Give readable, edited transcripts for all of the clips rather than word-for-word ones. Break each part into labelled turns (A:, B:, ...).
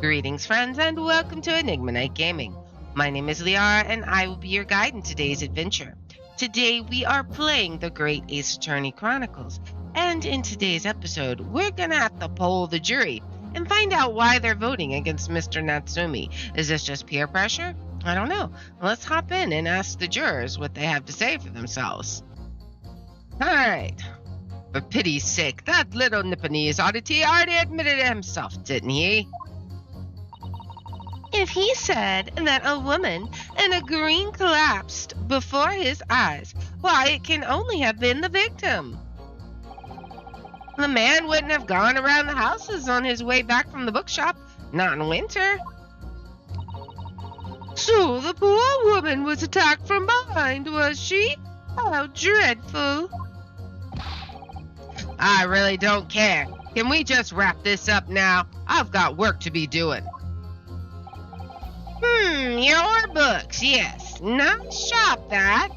A: Greetings, friends, and welcome to Enigma Night Gaming. My name is Liara, and I will be your guide in today's adventure. Today, we are playing the Great Ace Attorney Chronicles, and in today's episode, we're gonna have to poll the jury and find out why they're voting against Mr. Natsume. Is this just peer pressure? I don't know. Let's hop in and ask the jurors what they have to say for themselves. Alright. For pity's sake, that little Nipponese oddity already admitted it himself, didn't he? If he said that a woman in a green collapsed before his eyes, why, it can only have been the victim. The man wouldn't have gone around the houses on his way back from the bookshop, not in winter. So the poor woman was attacked from behind, was she? How dreadful. I really don't care. Can we just wrap this up now? I've got work to be doing. Your books, yes. Nice shop, that.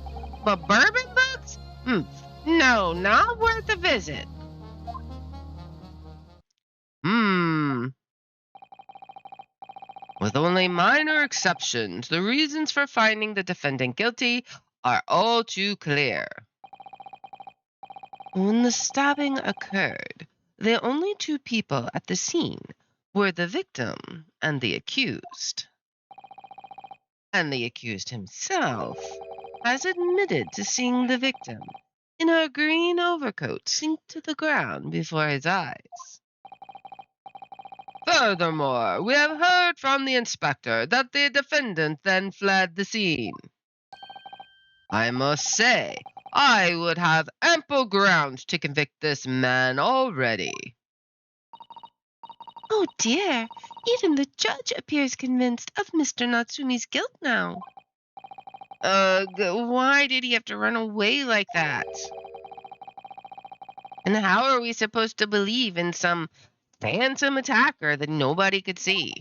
A: But bourbon books? No, not worth a visit. With only minor exceptions, the reasons for finding the defendant guilty are all too clear. When the stabbing occurred, the only two people at the scene were the victim and the accused. And the accused himself has admitted to seeing the victim in her green overcoat sink to the ground before his eyes. Furthermore, we have heard from the inspector that the defendant then fled the scene. I must say, I would have ample grounds to convict this man already. Oh dear, even the judge appears convinced of Mr. Natsume's guilt now. Why did he have to run away like that? And how are we supposed to believe in some phantom attacker that nobody could see?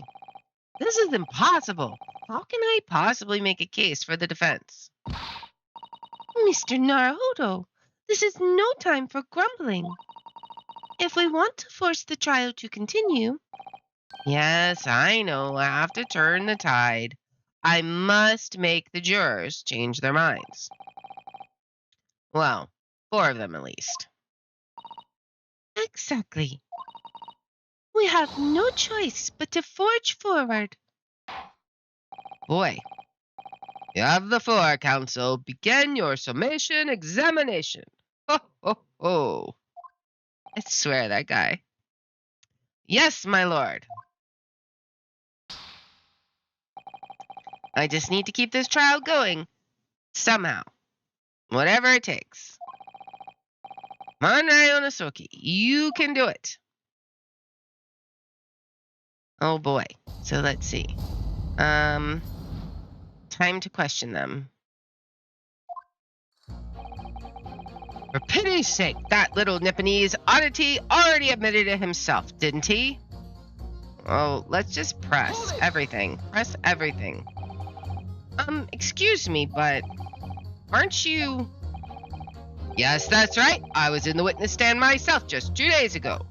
A: This is impossible. How can I possibly make a case for the defense? Mr. Naruhodo, this is no time for grumbling. If we want to force the trial to continue... Yes, I know. I have to turn the tide. I must make the jurors change their minds. Well, 4 of them at least. Exactly. We have no choice but to forge forward. Boy, you have the floor, counsel. Begin your summation examination. Ho, ho, ho. I swear, that guy. Yes, my lord. I just need to keep this trial going. Somehow. Whatever it takes. Manai Onosoki, you can do it. Oh boy. So let's see. Time to question them. For pity's sake, that little Nipponese oddity already admitted it himself, didn't he? Oh, let's just press everything. Press everything. Excuse me, but aren't you... Yes, that's right. I was in the witness stand myself just 2 days ago.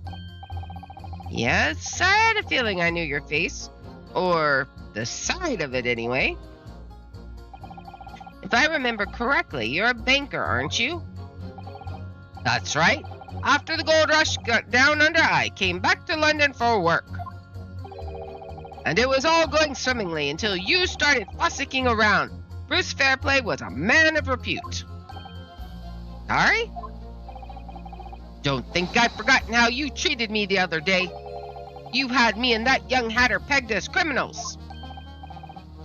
A: Yes, I had a feeling I knew your face. Or the side of it, anyway. If I remember correctly, you're a banker, aren't you? That's right. After the gold rush got down under, I came back to London for work. And it was all going swimmingly until you started fussing around. Bruce Fairplay was a man of repute. Sorry? Don't think I've forgotten how you treated me the other day. You had me and that young hatter pegged as criminals.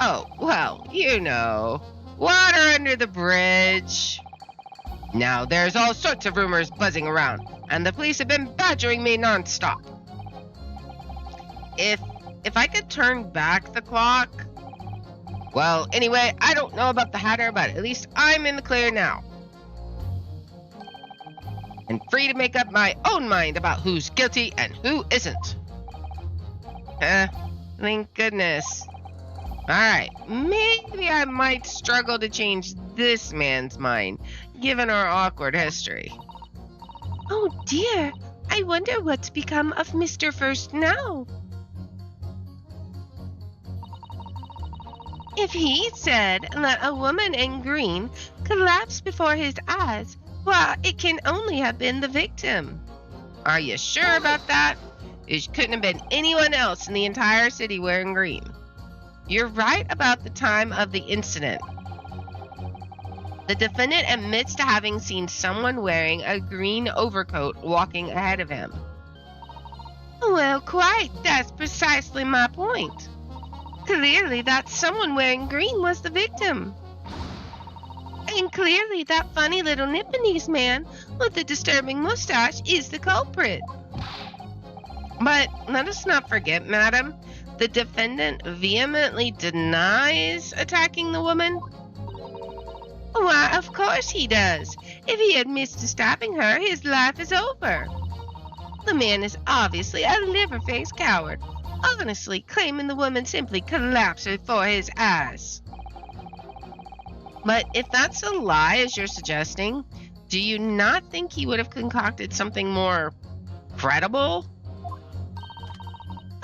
A: Oh, well, you know. Water under the bridge. Now there's all sorts of rumors buzzing around, and the police have been badgering me non-stop. If I could turn back the clock... Well, anyway, I don't know about the hatter, but at least I'm in the clear now. And free to make up my own mind about who's guilty and who isn't. Thank goodness. Alright, maybe I might struggle to change this man's mind, given our awkward history. Oh dear, I wonder what's become of Mr. First now.
B: If he said that a woman in green collapsed before his eyes, well, it can only have been the victim.
A: Are you sure about that? It couldn't have been anyone else in the entire city wearing green. You're right about the time of the incident. The defendant admits to having seen someone wearing a green overcoat walking ahead of him.
B: Well, quite. That's precisely my point. Clearly, that someone wearing green was the victim. And clearly, that funny little Nipponese man with the disturbing mustache is the culprit.
A: But let us not forget, madam, the defendant vehemently denies attacking the woman.
B: Why, of course he does. If he admits to stabbing her, his life is over. The man is obviously a liver-faced coward, honestly claiming the woman simply collapsed before his eyes.
A: But if that's a lie, as you're suggesting, do you not think he would have concocted something more credible?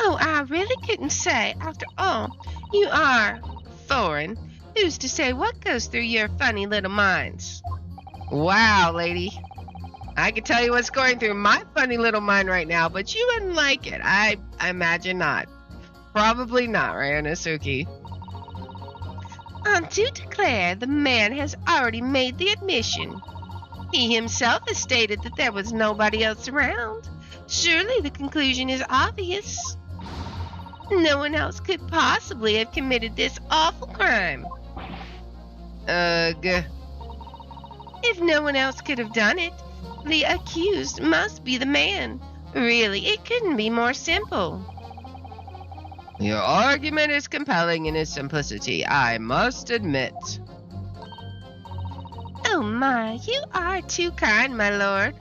B: Oh, I really couldn't say. After all, you are foreign. Who's to say what goes through your funny little minds?
A: Wow, lady. I can tell you what's going through my funny little mind right now, but you wouldn't like it. I imagine not. Probably not, right, Inosuke?
B: I do declare the man has already made the admission. He himself has stated that there was nobody else around. Surely the conclusion is obvious. No one else could possibly have committed this awful crime.
A: Ugh.
B: If no one else could have done it, the accused must be the man. Really, it couldn't be more simple.
A: Your argument is compelling in its simplicity, I must admit.
B: Oh my, you are too kind, my lord.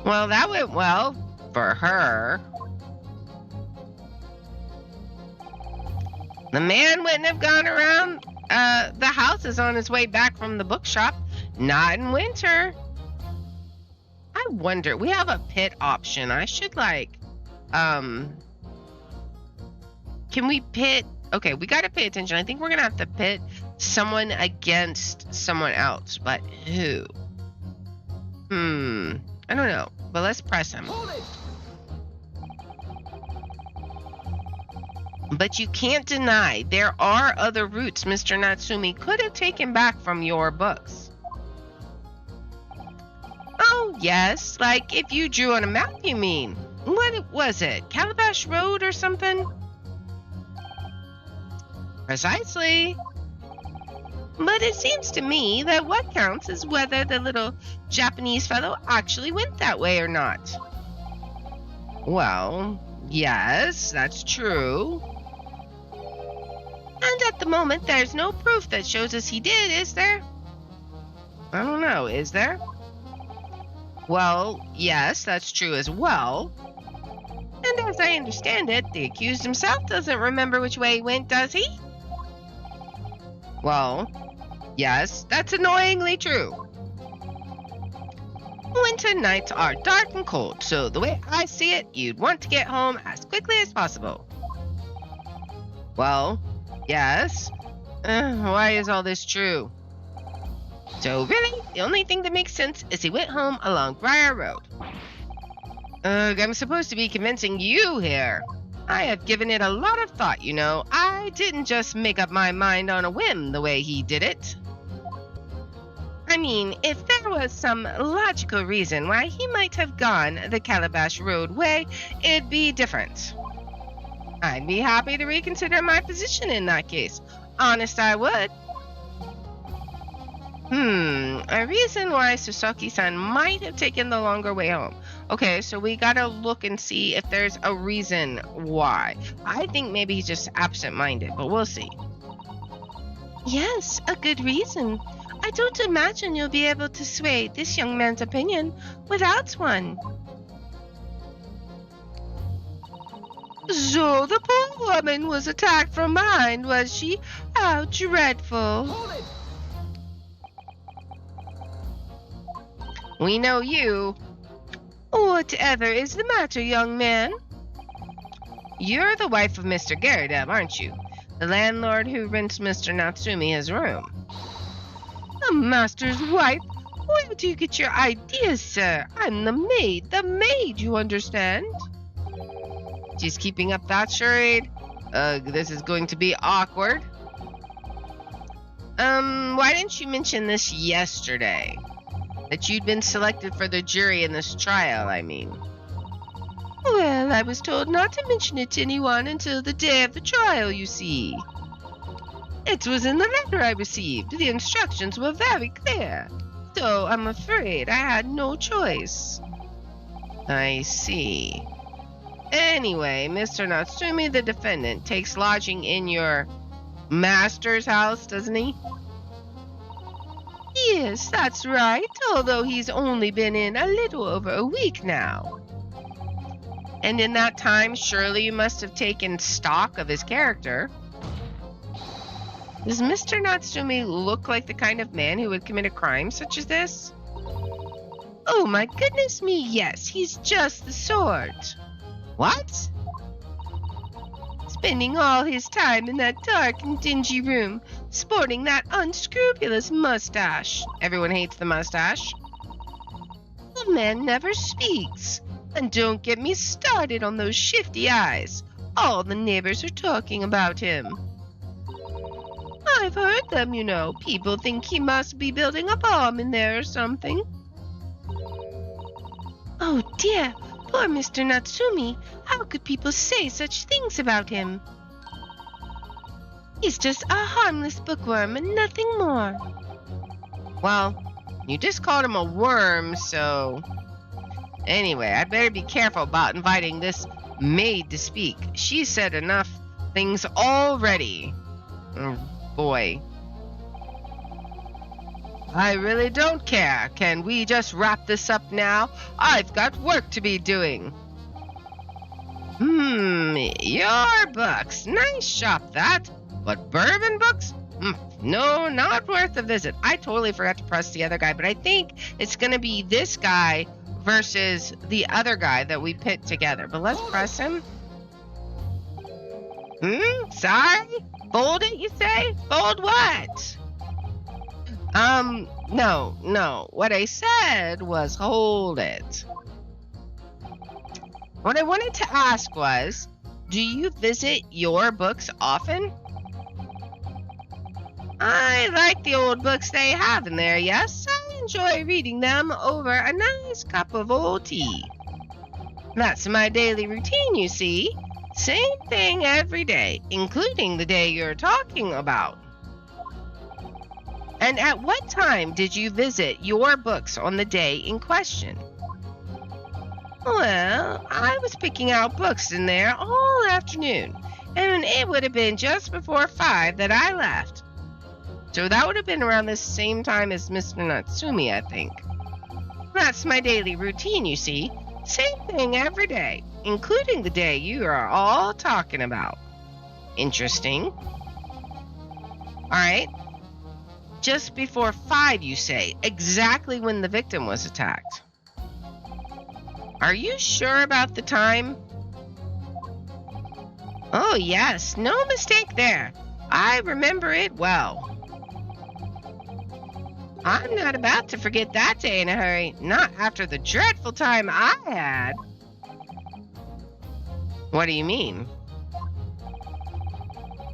A: Well, that went well for her. The man wouldn't have gone around the houses on his way back from the bookshop. Not in winter. I wonder, we have a pit option. I should can we pit? Okay, we gotta pay attention. I think we're gonna have to pit someone against someone else, but who? I don't know, but let's press him. But you can't deny there are other routes Mr. Natsume could have taken back from your books. Oh, yes, like if you drew on a map, you mean. What was it? Calabash Road or something? Precisely.
B: But it seems to me that what counts is whether the little Japanese fellow actually went that way or not.
A: Well, yes, that's true.
B: And at the moment, there's no proof that shows us he did, is there?
A: I don't know, is there? Well, yes, that's true as well.
B: And as I understand it, the accused himself doesn't remember which way he went, does he?
A: Well, yes, that's annoyingly true. Winter nights are dark and cold, so the way I see it, you'd want to get home as quickly as possible. Well, yes. Why is all this true? So really, the only thing that makes sense is he went home along Briar Road. I'm supposed to be convincing you here. I have given it a lot of thought, you know. I didn't just make up my mind on a whim the way he did it.
B: I mean, if there was some logical reason why he might have gone the Calabash Road way, it'd be different. I'd be happy to reconsider my position in that case. Honest, I would. A reason why Sasaki-san might have taken the longer way home. Okay, so we gotta look and see if there's a reason why. I think maybe he's just absent-minded, but we'll see. Yes, a good reason. I don't imagine you'll be able to sway this young man's opinion without one. So the poor woman was attacked from behind, was she? How dreadful.
C: Hold it!
A: We know you.
B: Whatever is the matter, young man?
A: You're the wife of Mr. Garrideb, aren't you?
B: the landlord who rents Mr. Natsume his room. The master's wife? Where do you get your ideas, sir? I'm the maid, you understand? She's keeping up that charade? This is going to be awkward. Why didn't you mention this yesterday? That you'd been selected for the jury in this trial, I mean. Well, I was told not to mention it to anyone until the day of the trial, you see. It was in the letter I received. The instructions were very clear. So I'm afraid I had no choice. I see. Anyway, Mr. Natsume, the defendant, takes lodging in your master's house, doesn't he? Yes, that's right, although he's only been in a little over a week now. And in that time, surely you must have taken stock of his character. Does Mr. Natsume look like the kind of man who would commit a crime such as this? Oh my goodness me, yes, he's just the sort. What? Spending all his time in that dark and dingy room, sporting that unscrupulous mustache. Everyone hates the mustache. The man never speaks. And don't get me started on those shifty eyes. All the neighbors are talking about him. I've heard them, you know. People think he must be building a bomb in there or something. Oh dear, poor Mr. Natsume. How could people say such things about him? He's just a harmless bookworm and nothing more. Well, you just called him a worm, so... Anyway, I'd better be careful about inviting this maid to speak. She said enough things already. Oh, boy. I really don't care. Can we just wrap this up now? I've got work to be doing. Your books. Nice shop, that. But bourbon books? No, not worth a visit. I totally forgot to press the other guy, but I think it's going to be this guy versus the other guy that we pit together. But let's press him. Sorry? Fold it, you say? Fold what? No. What I said was hold it. What I wanted to ask was, do you visit your books often? I like the old books they have in there, yes. I enjoy reading them over a nice cup of old tea. That's my daily routine, you see. Same thing every day, including the day you're talking about. And at what time did you visit your books on the day in question? Well, I was picking out books in there all afternoon, and it would have been just before 5 that I left. So that would have been around the same time as Mr. Natsume, I think. That's my daily routine, you see. Same thing every day, including the day you are all talking about. Interesting. All right. Just before 5, you say, exactly when the victim was attacked. Are you sure about the time? Oh, yes, no mistake there. I remember it well. I'm not about to forget that day in a hurry, not after the dreadful time I had. What do you mean?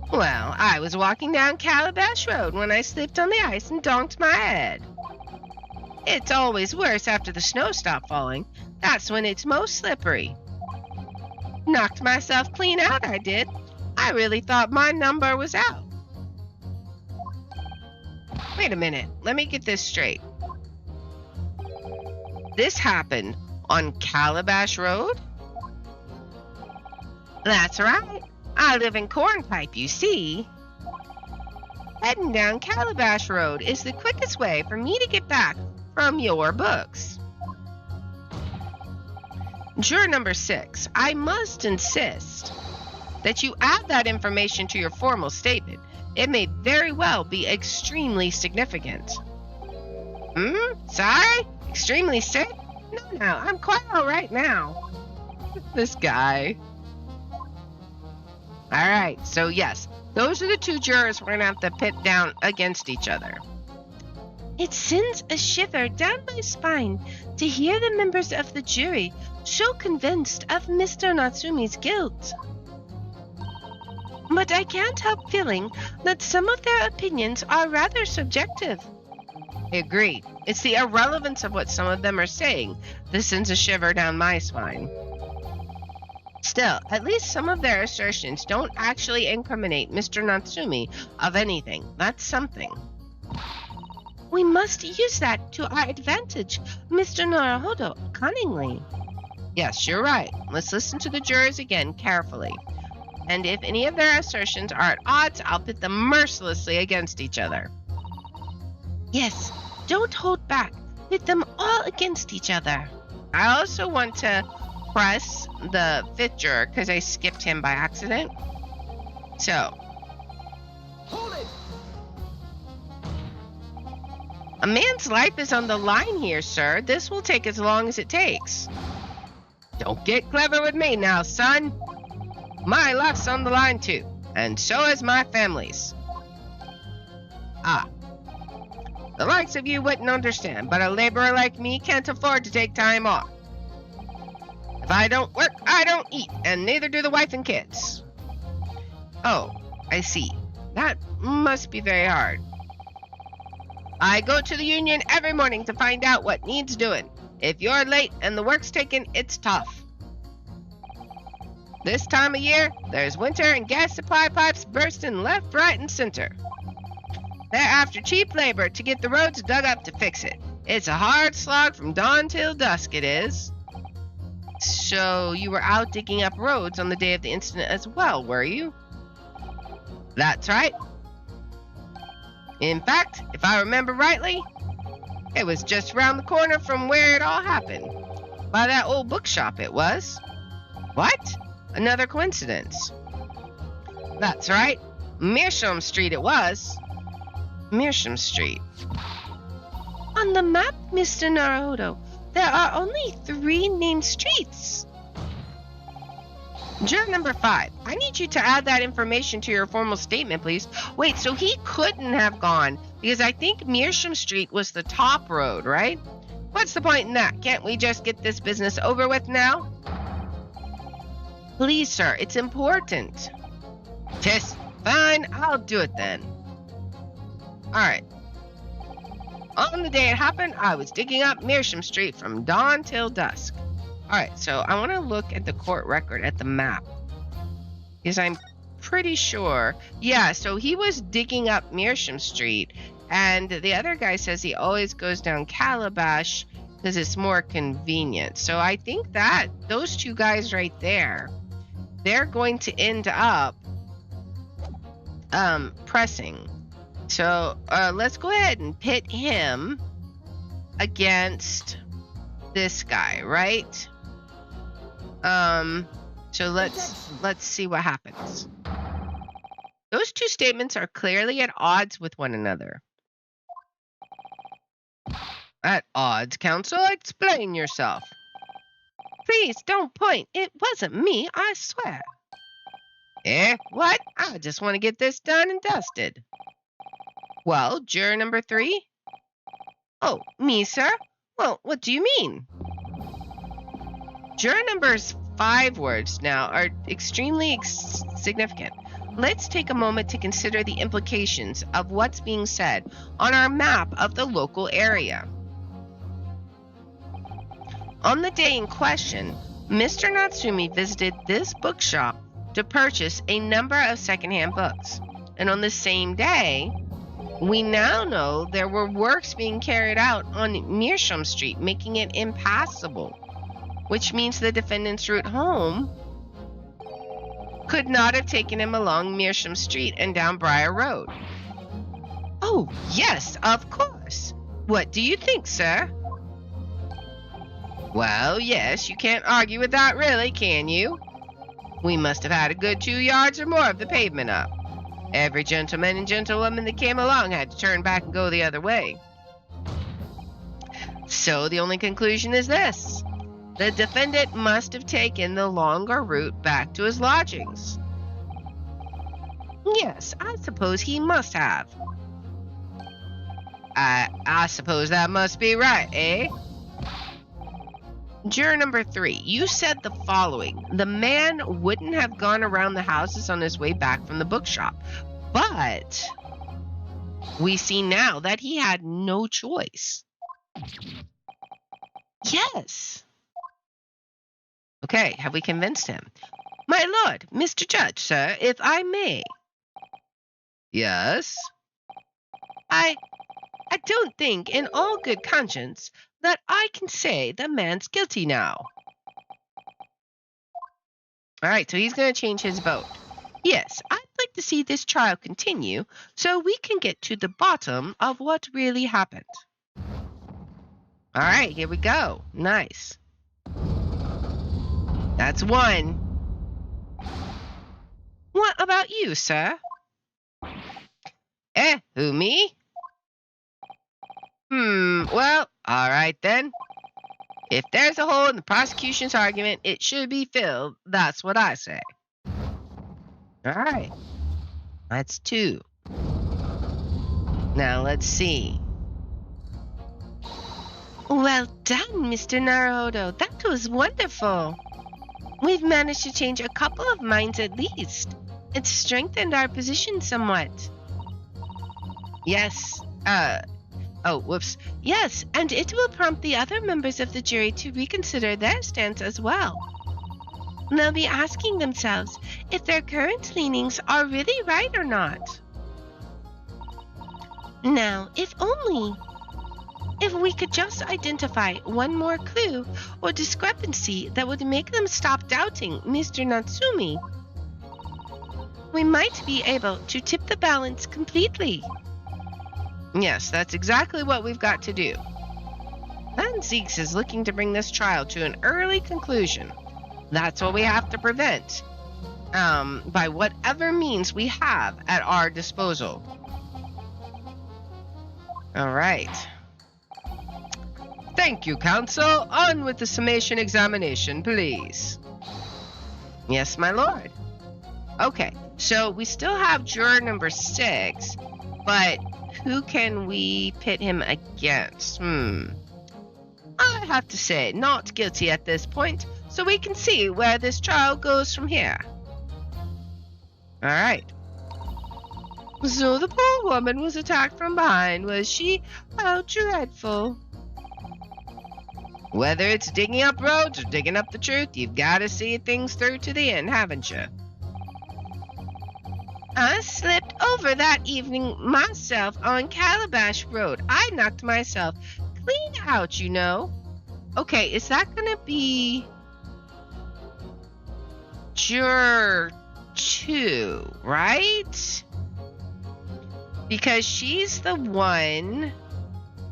B: Well, I was walking down Calabash Road when I slipped on the ice and donked my head. It's always worse after the snow stopped falling. That's when it's most slippery. Knocked myself clean out, I did. I really thought my number was out. Wait a minute, let me get this straight. This happened on Calabash Road? That's right. I live in Cornpipe, you see. Heading down Calabash Road is the quickest way for me to get back from your books. Juror number 6, I must insist that you add that information to your formal statement. It may very well be extremely significant. Sorry? Extremely sick? No, I'm quite all right now. This guy. All right, so yes, those are the two jurors we're going to have to pit down against each other. It sends a shiver down my spine to hear the members of the jury so convinced of Mr. Natsume's guilt. But I can't help feeling that some of their opinions are rather subjective. Agreed. It's the irrelevance of what some of them are saying that sends a shiver down my spine. Still, at least some of their assertions don't actually incriminate Mr. Natsume of anything. That's something. We must use that to our advantage, Mr. Naruhodo, cunningly. Yes, you're right. Let's listen to the jurors again carefully. And if any of their assertions are at odds, I'll pit them mercilessly against each other. Yes, don't hold back. Pit them all against each other. I also want to press the fifth juror because I skipped him by accident. So. Hold it! A man's life is on the line here, sir. This will take as long as it takes. Don't get clever with me now, son. My life's on the line too, and so is my family's. The likes of you wouldn't understand, but a laborer like me can't afford to take time off. If I don't work, I don't eat, and neither do the wife and kids. Oh, I see. That must be very hard. I go to the union every morning to find out what needs doing. If you're late and the work's taken, it's tough. This time of year, there's winter and gas supply pipes bursting left, right, and center. They're after cheap labor to get the roads dug up to fix it. It's a hard slog from dawn till dusk, it is. So you were out digging up roads on the day of the incident as well, were you? That's right. In fact, if I remember rightly, it was just around the corner from where it all happened. By that old bookshop it was. What? Another coincidence. That's right. Meerschaum Street it was. Meerschaum Street. On the map, Mr. Naruhodo, there are only 3 named streets. Juror number 5, I need you to add that information to your formal statement, please. Wait, so he couldn't have gone, because I think Meerschaum Street was the top road, right? What's the point in that? Can't we just get this business over with now? Please, sir, it's important. Yes, fine, I'll do it then. Alright. On the day it happened, I was digging up Meerschaum Street from dawn till dusk. Alright, so I want to look at the court record at the map. Because I'm pretty sure. Yeah, so he was digging up Meerschaum Street, and the other guy says he always goes down Calabash because it's more convenient. So I think that those two guys right there, they're going to end up pressing. So let's go ahead and pit him against this guy, right? So let's see what happens. Those two statements are clearly at odds with one another. At odds, counsel? Explain yourself. Please don't point. It wasn't me, I swear. What? I just want to get this done and dusted. Well, juror number 3? Oh, me, sir? Well, what do you mean? Juror number's 5 words now are extremely significant. Let's take a moment to consider the implications of what's being said on our map of the local area. On the day in question, Mr. Natsume visited this bookshop to purchase a number of secondhand books. And on the same day, we now know there were works being carried out on Meerschaum Street, making it impassable, which means the defendant's route home could not have taken him along Meerschaum Street and down Briar Road. Oh, yes, of course. What do you think, sir? Well, yes, you can't argue with that really, can you? We must have had a good 2 yards or more of the pavement up. Every gentleman and gentlewoman that came along had to turn back and go the other way. So the only conclusion is this. The defendant must have taken the longer route back to his lodgings. Yes, I suppose he must have.
A: I suppose that must be right, eh?
B: Juror number 3, you said the following. The man wouldn't have gone around the houses on his way back from the bookshop, but we see now that he had no choice. Yes. Okay, have we convinced him? My lord, Mr. Judge, sir, if I may.
A: Yes?
B: I don't think, in all good conscience, that I can say the man's guilty now. All right, so he's going to change his vote. Yes, I'd like to see this trial continue so we can get to the bottom of what really happened. All right, here we go. Nice. That's 1. What about you, sir?
A: Who, me? Well, all right then. If there's a hole in the prosecution's argument, it should be filled. That's what I say.
B: All right. That's 2. Now let's see. Well done, Mr. Naruhodo. That was wonderful. We've managed to change a couple of minds at least. It's strengthened our position somewhat. Yes. Oh, whoops. Yes, and it will prompt the other members of the jury to reconsider their stance as well. They'll be asking themselves if their current leanings are really right or not. Now, if we could just identify one more clue or discrepancy that would make them stop doubting Mr. Natsume, we might be able to tip the balance completely.
A: Yes, that's exactly what we've got to do.
B: Van Zieks is looking to bring this trial to an early conclusion. That's what we have to prevent, by whatever means we have at our disposal. All right.
A: Thank you, counsel. On with the summation examination, please.
B: Yes, my lord. Okay, so we still have juror number 6, but who can we pit him against? I have to say, not guilty at this point, so we can see where this trial goes from here. All right. So the poor woman was attacked from behind, was she? How dreadful.
A: Whether it's digging up roads or digging up the truth, you've got to see things through to the end, haven't you?
B: I slipped over that evening myself on Calabash Road. I knocked myself clean out, you know. Okay, is that going to be juror 2, right? Because she's the one...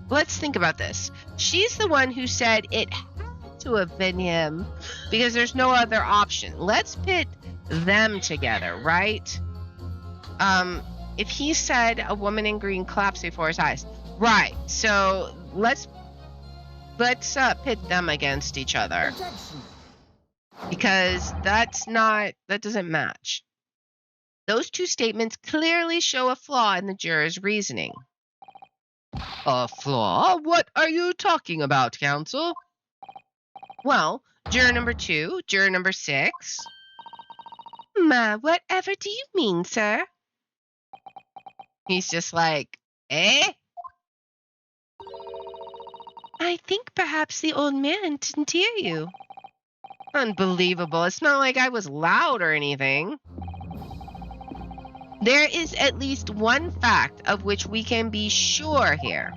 B: Let's think about this. She's the one who said it had to have been him because there's no other option. Let's pit them together, right? If he said a woman in green collapsed before his eyes, right? So let's pit them against each other because that doesn't match. Those 2 statements clearly show a flaw in the juror's reasoning.
A: A flaw? What are you talking about, counsel?
B: Well, juror number 2, juror number 6. Ma, whatever do you mean, sir?
A: He's just like, eh?
B: I think perhaps the old man didn't hear you.
A: Unbelievable. It's not like I was loud or anything.
B: There is at least one fact of which we can be sure here.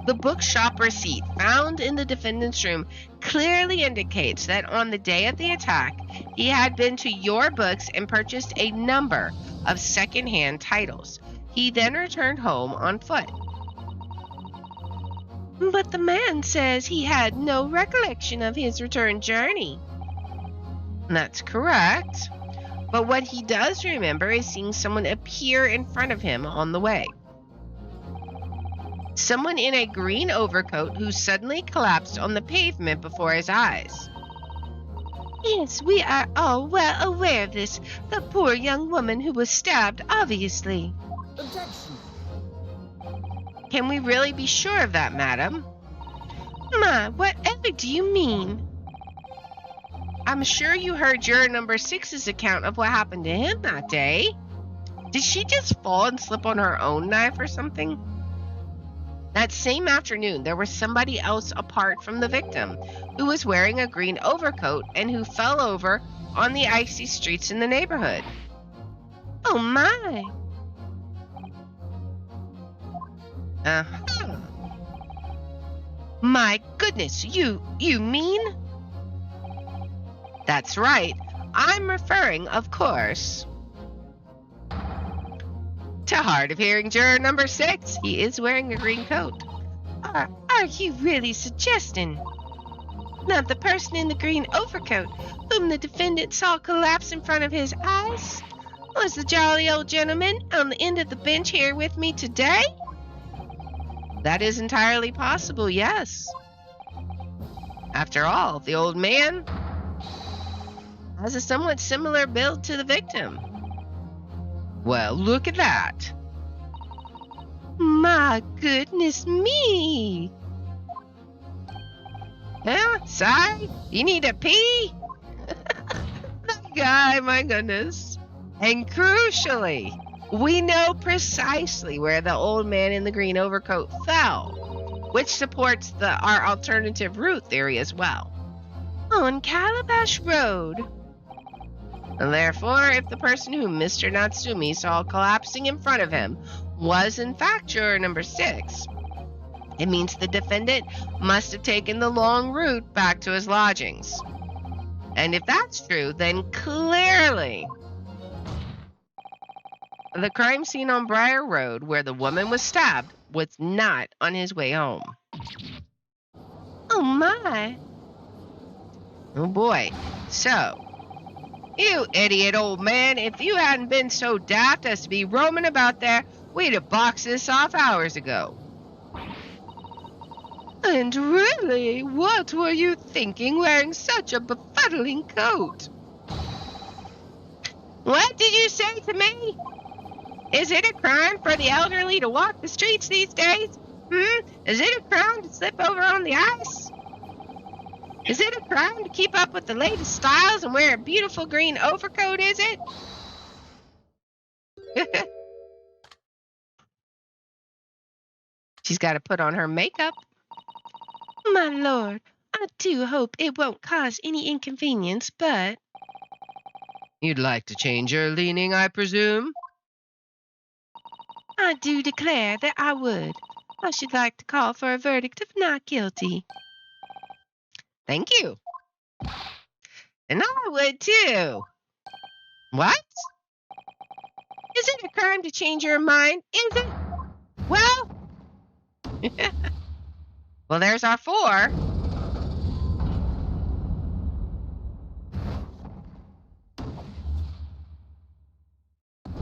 B: The bookshop receipt found in the defendant's room clearly indicates that on the day of the attack, he had been to your books and purchased a number of second-hand titles. He then returned home on foot. But the man says he had no recollection of his return journey. That's correct. But what he does remember is seeing someone appear in front of him on the way. Someone in a green overcoat who suddenly collapsed on the pavement before his eyes. Yes, we are all well aware of this. The poor young woman who was stabbed, obviously.
C: Objection!
B: Can we really be sure of that, madam? Ma, whatever do you mean? I'm sure you heard juror number 6's account of what happened to him that day. Did she just fall and slip on her own knife or something? That same afternoon, there was somebody else apart from the victim who was wearing a green overcoat and who fell over on the icy streets in the neighborhood. Oh my! Uh-huh. My goodness, you mean? That's right. I'm referring, of course, to hard of hearing juror number 6. He is wearing a green coat. Are you really suggesting that the person in the green overcoat, whom the defendant saw collapse in front of his eyes, was the jolly old gentleman on the end of the bench here with me today? That is entirely possible, yes. After all, the old man has a somewhat similar build to the victim. Well, look at that. My goodness me. Huh? Sorry? You need a pee? That guy, my goodness. And crucially, we know precisely where the old man in the green overcoat fell, which supports our alternative route theory as well. On Calabash Road. And therefore, if the person whom Mr. Natsume saw collapsing in front of him was in fact juror number 6, it means the defendant must have taken the long route back to his lodgings. And if that's true, then clearly the crime scene on Briar Road where the woman was stabbed was not on his way home. Oh my. Oh boy. So, you idiot old man, if you hadn't been so daft as to be roaming about there, we'd have boxed this off hours ago. And really, what were you thinking wearing such a befuddling coat? What did you say to me? Is it a crime for the elderly to walk the streets these days? Is it a crime to slip over on the ice? Is it a crime to keep up with the latest styles and wear a beautiful green overcoat, is it? She's got to put on her makeup. My lord, I do hope it won't cause any inconvenience, but... You'd like to change your leaning, I presume? I do declare that I would. I should like to call for a verdict of not guilty. Thank you. And I would too. What? Is it a crime to change your mind? Is it? Well. Well, there's our 4.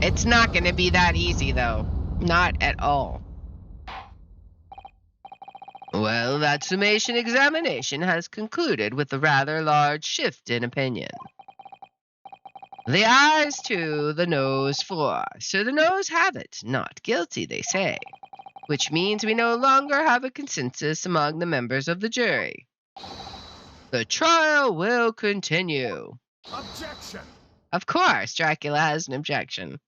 B: It's not going to be that easy, though. Not at all. Well, that summation examination has concluded with a rather large shift in opinion. The ayes 2, the noes 4. So the noes have it. Not guilty, they say. Which means we no longer have a consensus among the members of the jury. The trial will continue.
C: Objection!
B: Of course, Dracula has an objection.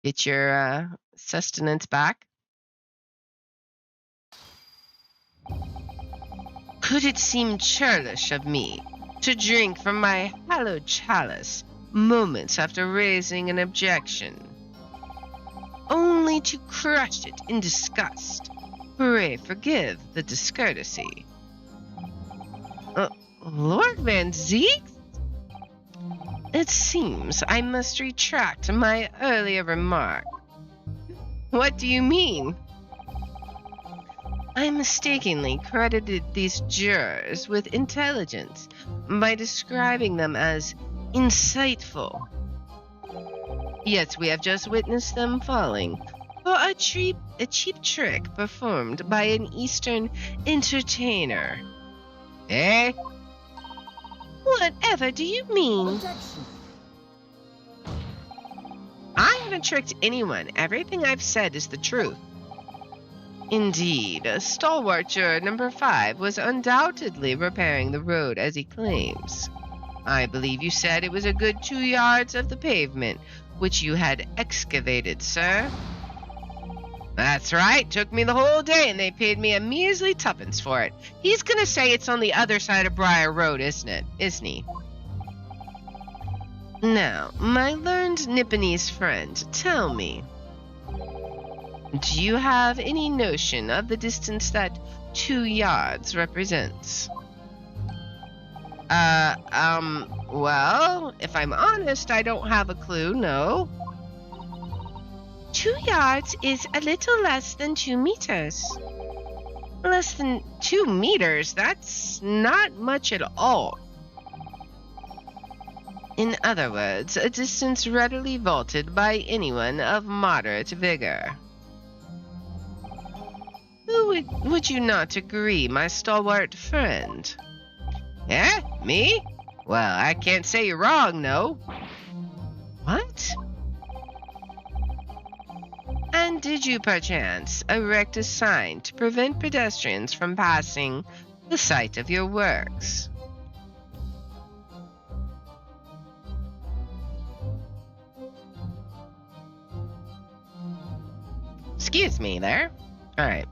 B: Get your sustenance back. Could it seem churlish of me to drink from my hallowed chalice moments after raising an objection, only to crush it in disgust? Pray forgive the discourtesy. Lord Van Zeek? It seems I must retract my earlier remark. What do you mean? I mistakenly credited these jurors with intelligence by describing them as insightful. Yet we have just witnessed them falling for a cheap trick performed by an Eastern entertainer. Eh? Whatever do you mean?
C: Objection.
B: I haven't tricked anyone. Everything I've said is the truth. Indeed, stalwart juror number 5 was undoubtedly repairing the road as he claims. I believe you said it was a good 2 yards of the pavement, which you had excavated, sir. That's right. Took me the whole day and they paid me a measly tuppence for it. He's gonna say it's on the other side of Briar Road, isn't he? Now, my learned Nipponese friend, tell me, do you have any notion of the distance that 2 yards represents? Well, if I'm honest, I don't have a clue, no. 2 yards is a little less than 2 meters. Less than 2 meters? That's not much at all. In other words, a distance readily vaulted by anyone of moderate vigor. Would you not agree, my stalwart friend? Eh? Me? Well, I can't say you're wrong, no. What? And did you perchance erect a sign to prevent pedestrians from passing the site of your works? Excuse me there. All right.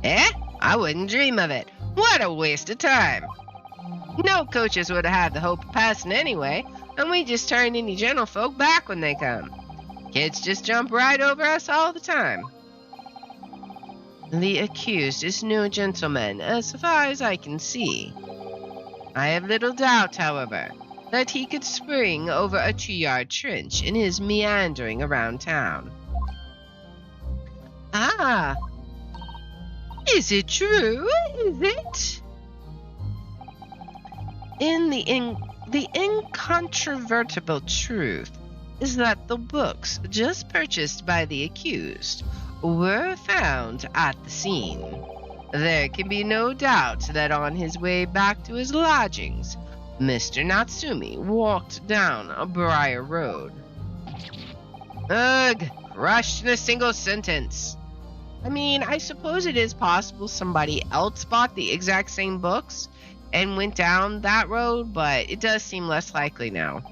B: Eh? I wouldn't dream of it. What a waste of time. No coaches would have had the hope of passing anyway, and we just turn any gentlefolk back when they come. Kids just jump right over us all the time. The accused is no gentleman, as far as I can see. I have little doubt, however, that he could spring over a 2-yard trench in his meandering around town. Ah! Is it true? Is it? The incontrovertible truth is that the books just purchased by the accused were found at the scene. There can be no doubt that on his way back to his lodgings, Mr. Natsume walked down a Briar Road. Ugh, crushed in a single sentence. I mean, I suppose it is possible somebody else bought the exact same books and went down that road, but it does seem less likely now.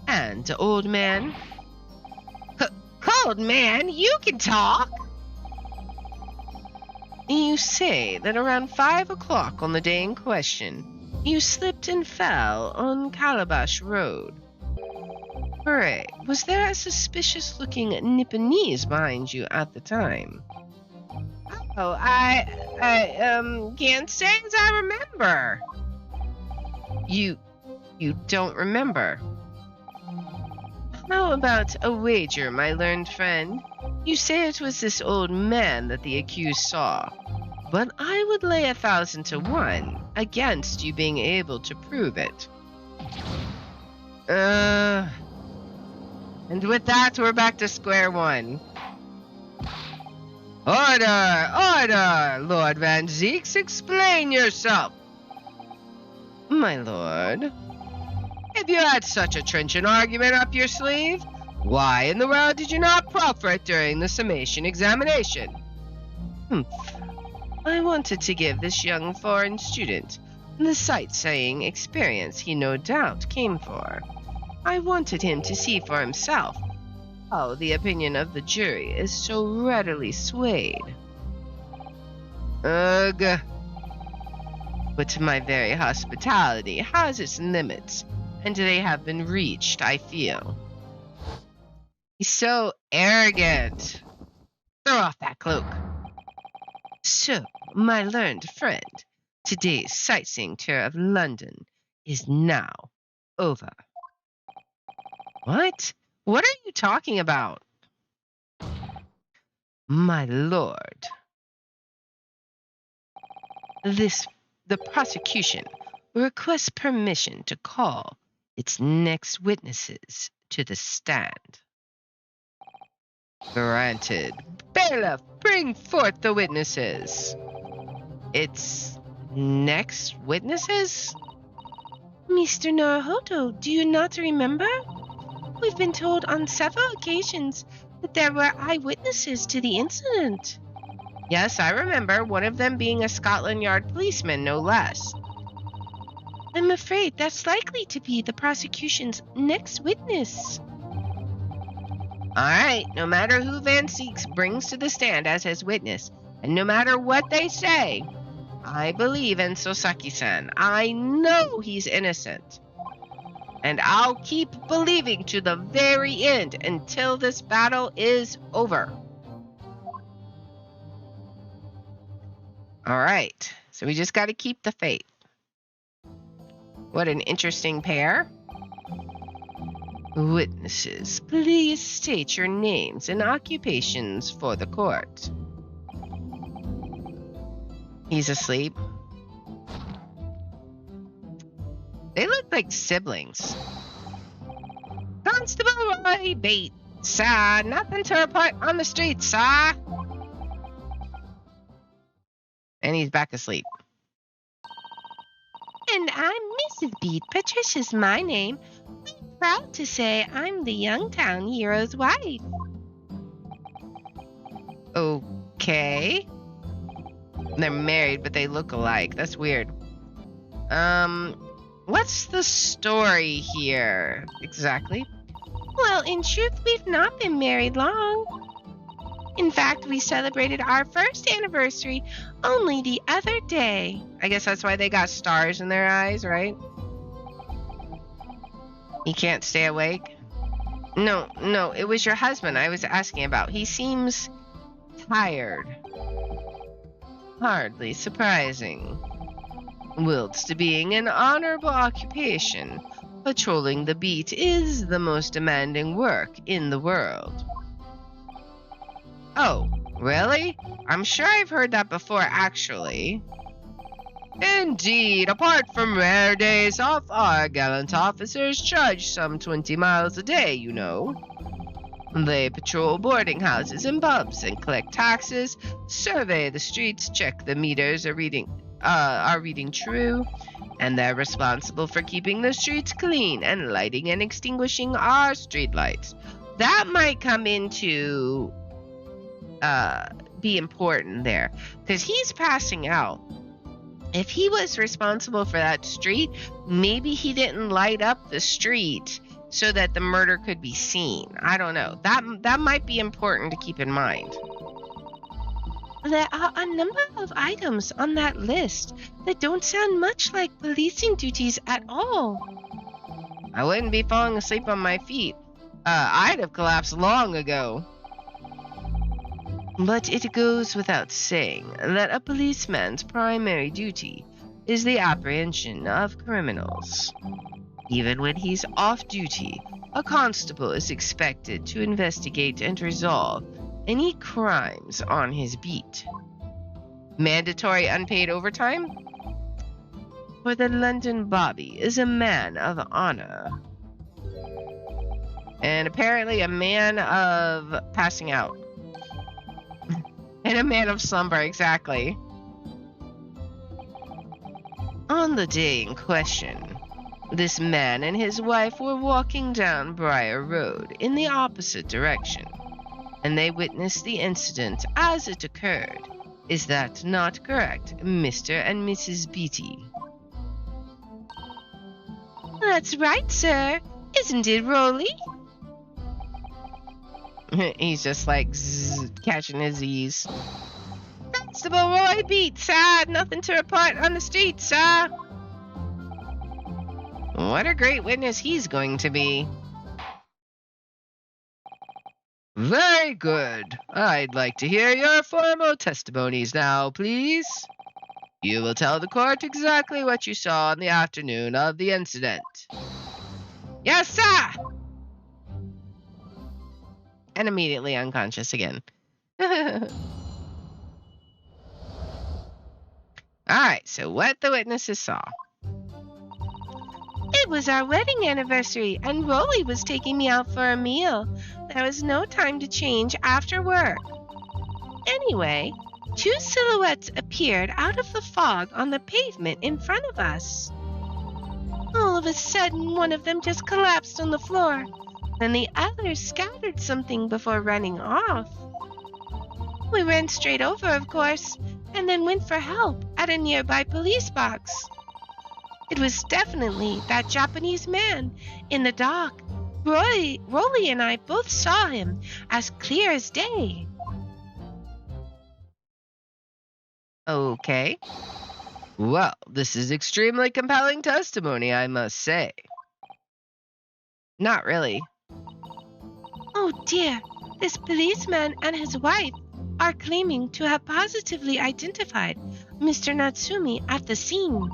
B: And, old man? Old man, you can talk! You say that around 5 o'clock on the day in question, you slipped and fell on Calabash Road. Pray, was there a suspicious-looking Nipponese behind you at the time? Oh, I can't say as I remember. You don't remember? How about a wager, my learned friend? You say it was this old man that the accused saw, but I would lay 1,000 to 1 against you being able to prove it. And with that, we're back to square one. Order! Order! Lord Van Zeeks, explain yourself! My lord, have you had such a trenchant argument up your sleeve? Why in the world did you not proffer it during the summation examination? I wanted to give this young foreign student the sightseeing experience he no doubt came for. I wanted him to see for himself how the opinion of the jury is so readily swayed. Ugh. But my very hospitality has its limits, and they have been reached, I feel. He's so arrogant. Throw off that cloak. So, my learned friend, today's sightseeing tour of London is now over. What? What are you talking about? My lord, the prosecution requests permission to call its next witnesses to the stand. Granted. Bailiff, bring forth the witnesses. It's Next witnesses?
D: Mr. Naruhodo, do you not remember? We've been told on several occasions that there were eyewitnesses to the incident.
B: Yes, I remember, one of them being a Scotland Yard policeman, no less.
D: I'm afraid that's likely to be the prosecution's next witness.
B: Alright, no matter who Van Seeks brings to the stand as his witness, and no matter what they say, I believe in Sosaki-san. I know he's innocent. And I'll keep believing to the very end until this battle is over. Alright, so we just got to keep the faith. What an interesting pair. Witnesses, please state your names and occupations for the court. He's asleep. They look like siblings. Constable Roy Bates, sir. Nothing to report on the street, sir. And he's back asleep.
D: And I'm Mrs. Beat. Patricia's my name. I'm proud to say I'm the Youngtown hero's wife.
B: Okay. They're married, but they look alike. That's weird. What's the story here exactly?
D: Well, in truth, we've not been married long. In fact, we celebrated our first anniversary only the other day.
B: I guess that's why they got stars in their eyes, right? He can't stay awake? No, it was your husband I was asking about. He seems tired. Hardly surprising. Whilst being an honorable occupation, patrolling the beat is the most demanding work in the world. Oh, really? I'm sure I've heard that before, actually. Indeed, apart from rare days off, our gallant officers charge some 20 miles a day, you know. They patrol boarding houses and pubs and collect taxes, survey the streets, check the meters are reading true, and they're responsible for keeping the streets clean and lighting and extinguishing our streetlights. That might come into be important there, because he's passing out. If he was responsible for that street, maybe he didn't light up the street so that the murder could be seen. I don't know. That might be important to keep in mind.
D: There are a number of items on that list that don't sound much like policing duties at all.
B: I wouldn't be falling asleep on my feet. I'd have collapsed long ago. But it goes without saying that a policeman's primary duty is the apprehension of criminals. Even when he's off duty, a constable is expected to investigate and resolve any crimes on his beat. Mandatory unpaid overtime? For the London Bobby is a man of honor. And apparently a man of passing out. And a man of slumber, exactly. On the day in question, this man and his wife were walking down Briar Road in the opposite direction, and they witnessed the incident as it occurred. Is that not correct, Mr. and Mrs. Beatty?
D: That's right, sir. Isn't it, Rolly?
B: He's just like catching his Z's. Constable Roy Beat, sir. Nothing to report on the street, sir. What a great witness he's going to be. Very good. I'd like to hear your formal testimonies now, please. You will tell the court exactly what you saw on the afternoon of the incident. Yes, sir! And immediately unconscious again. Alright, so what the witnesses saw.
D: It was our wedding anniversary, and Rolly was taking me out for a meal. There was no time to change after work. Anyway, 2 silhouettes appeared out of the fog on the pavement in front of us. All of a sudden, one of them just collapsed on the floor. Then the other scattered something before running off. We ran straight over, of course, and then went for help at a nearby police box. It was definitely that Japanese man in the dock. Rolly and I both saw him as clear as day.
B: Okay. Well, this is extremely compelling testimony, I must say. Not really.
D: Oh dear, this policeman and his wife are claiming to have positively identified Mr. Natsume at the scene.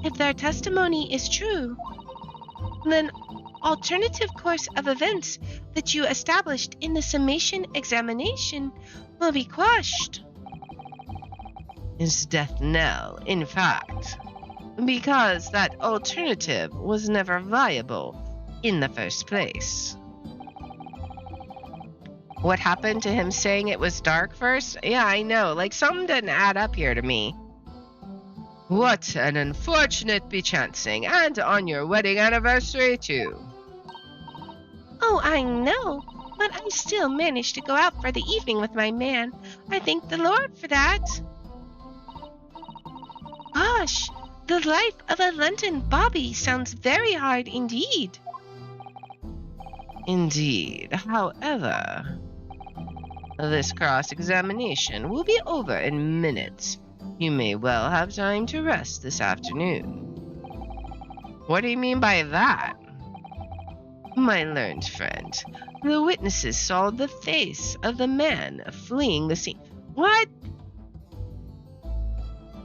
D: If their testimony is true, then alternative course of events that you established in the summation examination will be quashed.
B: His death knell, in fact, because that alternative was never viable in the first place. What happened to him saying it was dark first? Yeah, I know. Like, something didn't add up here to me. What an unfortunate bechancing, and on your wedding anniversary, too.
D: Oh, I know, but I still managed to go out for the evening with my man. I thank the Lord for that. Gosh, the life of a London bobby sounds very hard indeed.
B: Indeed. However, this cross-examination will be over in minutes. You may well have time to rest this afternoon. What do you mean by that? My learned friend, the witnesses saw the face of the man fleeing the scene. What?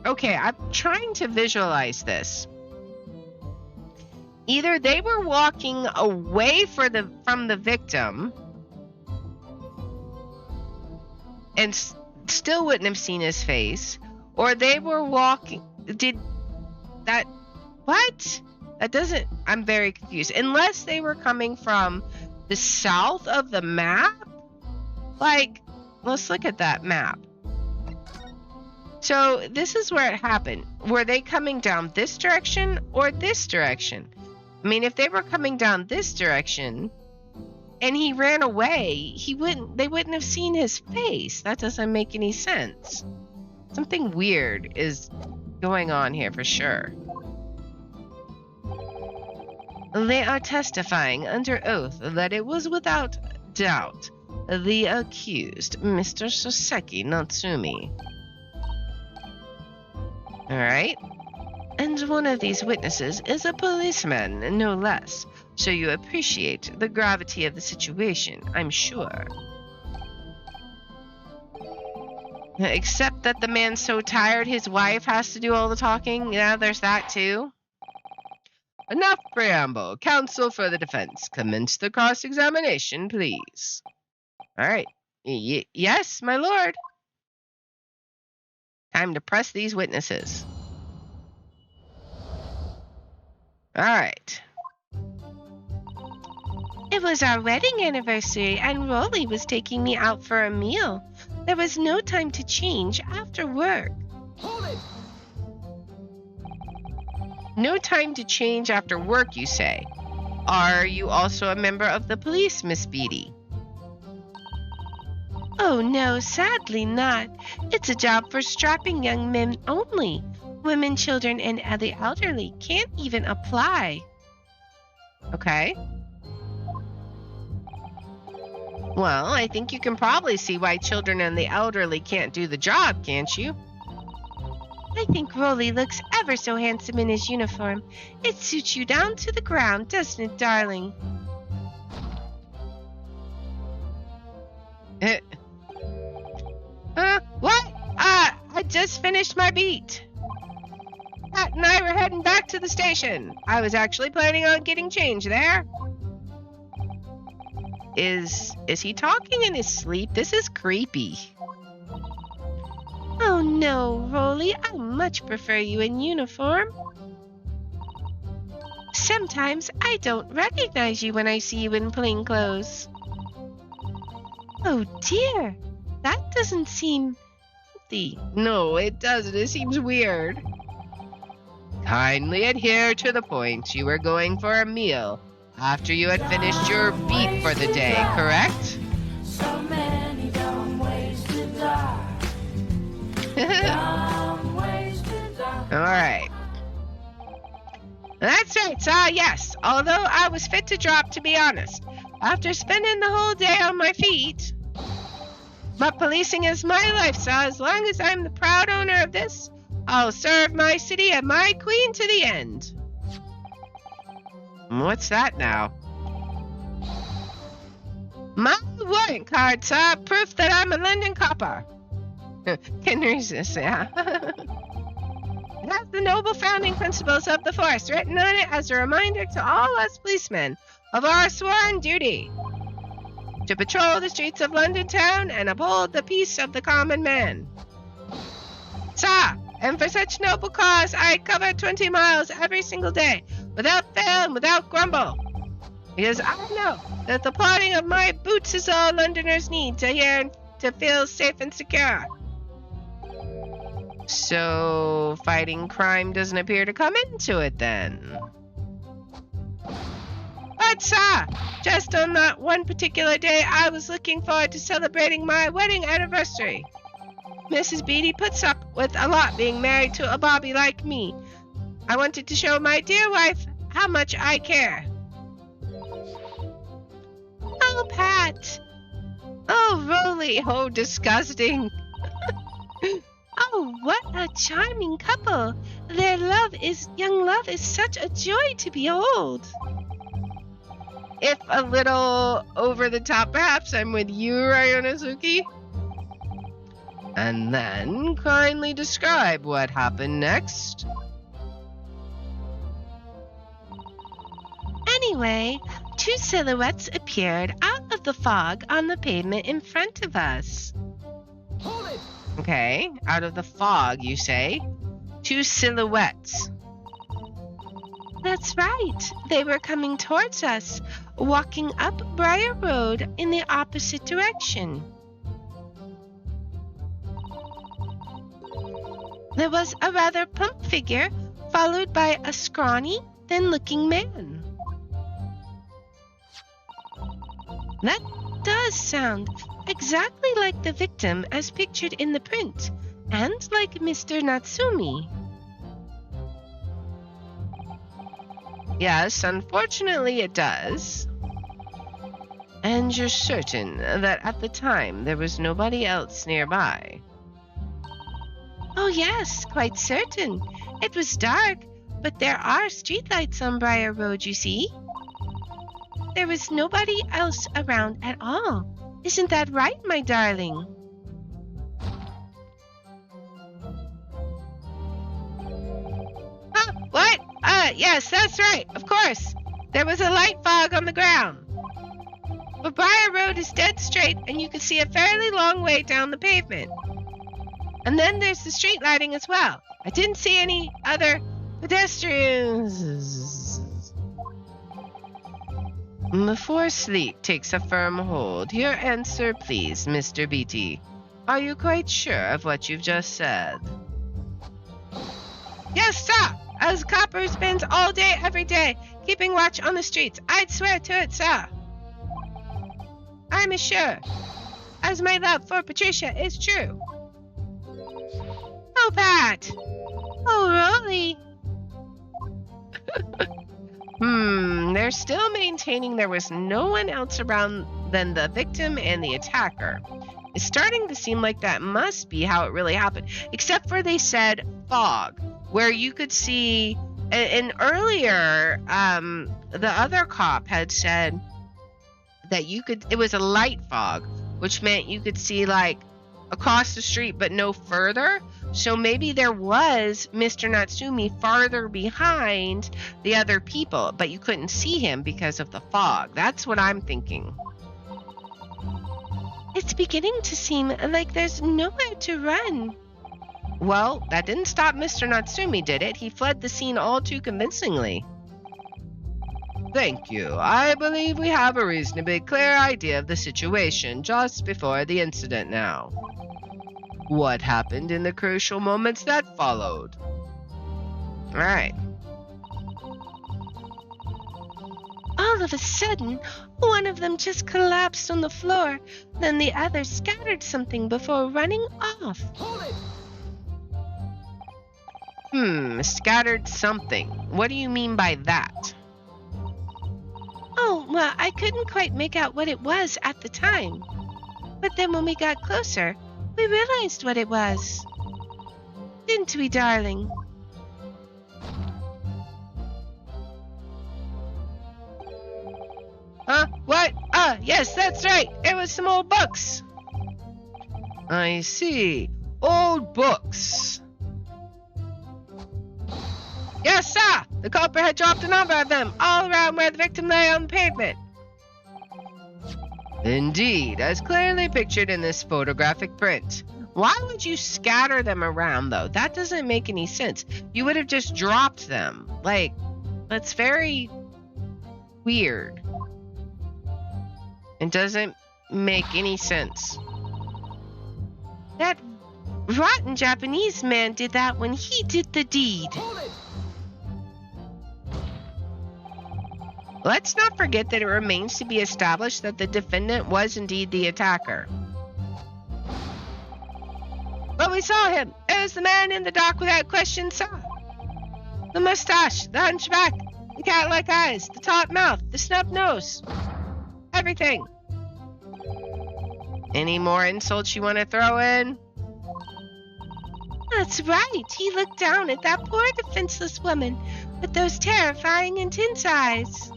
B: Okay, I'm trying to visualize this. Either they were walking away from the victim and still wouldn't have seen his face, or they were walking. Did that? What? That doesn't. I'm very confused. Unless they were coming from the south of the map. Like, let's look at that map. So this is where it happened. Were they coming down this direction or this direction? I mean, if they were coming down this direction and he ran away, they wouldn't have seen his face. That doesn't make any sense. Something weird is going on here for sure. They are testifying under oath that it was without doubt the accused, Mr. Soseki Natsume. Alright. And one of these witnesses is a policeman, no less, so you appreciate the gravity of the situation, I'm sure. Except that the man's so tired his wife has to do all the talking. Yeah, there's that too. Enough preamble. Counsel for the defense. Commence the cross-examination, please. Alright. Yes, my lord. Time to press these witnesses. Alright.
D: It was our wedding anniversary, and Rolly was taking me out for a meal. There was no time to change after work.
C: Hold it!
B: No time to change after work, you say. Are you also a member of the police, Miss Beatty?
D: Oh no, sadly not. It's a job for strapping young men only. Women, children, and the elderly can't even apply.
B: Okay. Well, I think you can probably see why children and the elderly can't do the job, can't you?
D: I think Rolly looks ever so handsome in his uniform. It suits you down to the ground, doesn't it, darling?
B: What? I just finished my beat. Pat and I were heading back to the station. I was actually planning on getting change there. Is he talking in his sleep? This is creepy.
D: Oh no, Rolly, I much prefer you in uniform. Sometimes I don't recognize you when I see you in plain clothes. Oh dear, that doesn't seem healthy.
B: No, it doesn't. It seems weird. Kindly adhere to the point. You were going for a meal after you had finished your beat for the day, correct?
C: So many dumb ways to die. Dumb ways to die.
B: All right. That's right, sir, yes. Although I was fit to drop, to be honest, after spending the whole day on my feet. But policing is my life, sir. As long as I'm the proud owner of this, I'll serve my city and my queen to the end. What's that now? My warrant card, sir. Proof that I'm a London copper. Can resist, yeah. It has the noble founding principles of the force written on it as a reminder to all us policemen of our sworn duty to patrol the streets of London town and uphold the peace of the common man. Sir, and for such noble cause I cover 20 miles every single day, without fail and without grumble, because I know that the plodding of my boots is all Londoners need to hear and to feel safe and secure. So, fighting crime doesn't appear to come into it then. But, sir, just on that one particular day, I was looking forward to celebrating my wedding anniversary. Mrs. Beatty puts up with a lot being married to a bobby like me. I wanted to show my dear wife how much I care. Oh, Pat. Oh, Rolly. Oh, disgusting.
D: Oh, what a charming couple. Their young love is such a joy to behold.
B: If a little over the top, perhaps I'm with you, Ryonosuke. And then kindly describe what happened next.
D: Anyway, two silhouettes appeared out of the fog on the pavement in front of us.
C: Hold it!
B: Okay, out of the fog, you say? Two silhouettes.
D: That's right. They were coming towards us, walking up Briar Road in the opposite direction. There was a rather plump figure, followed by a scrawny, thin-looking man. That does sound exactly like the victim as pictured in the print, and like Mr. Natsume.
B: Yes, unfortunately it does. And you're certain that at the time there was nobody else nearby?
D: Oh yes, quite certain. It was dark, but there are streetlights on Briar Road, you see. There was nobody else around at all. Isn't that right, my darling?
B: What? Yes, that's right. Of course. There was a light fog on the ground. But Briar Road is dead straight, and you can see a fairly long way down the pavement. And then there's the street lighting as well. I didn't see any other pedestrians. Before sleep takes a firm hold, your answer, please, Mr. Beatty. Are you quite sure of what you've just said? Yes, sir. As a copper who spends all day, every day, keeping watch on the streets, I'd swear to it, sir. I'm as sure as my love for Patricia is true. Oh, Pat.
D: Oh, Rolly.
B: They're still maintaining there was no one else around than the victim and the attacker. It's starting to seem like that must be how it really happened, except for they said fog, where you could see, and earlier, the other cop had said that it was a light fog, which meant you could see like across the street but no further. So maybe there was Mr. Natsume farther behind the other people, but you couldn't see him because of the fog. That's what I'm thinking.
D: It's beginning to seem like there's nowhere to run.
B: Well, that didn't stop Mr. Natsume, did it? He fled the scene all too convincingly. Thank you. I believe we have a reasonably clear idea of the situation just before the incident now.
A: What happened in the crucial moments that followed?
B: All right.
D: All of a sudden, one of them just collapsed on the floor. Then the other scattered something before running off.
B: Scattered something. What do you mean by that?
D: Oh, well, I couldn't quite make out what it was at the time. But then when we got closer, we realized what it was. Didn't we, darling?
B: Huh? What? Yes, that's right. It was some old books. I see. Old books. Yes, sir. The culprit had dropped a number of them all around where the victim lay on the pavement. Indeed, as clearly pictured in this photographic print. Why would you scatter them around, though? That doesn't make any sense. You would have just dropped them. Like, that's very weird. It doesn't make any sense.
D: That rotten Japanese man did that when he did the deed.
B: Let's not forget that it remains to be established that the defendant was indeed the attacker. But we saw him. It was the man in the dock without question, sir. The mustache, the hunchback, the cat-like eyes, the taut mouth, the snub nose. Everything. Any more insults you want to throw in?
D: That's right. He looked down at that poor defenseless woman with those terrifying intense eyes.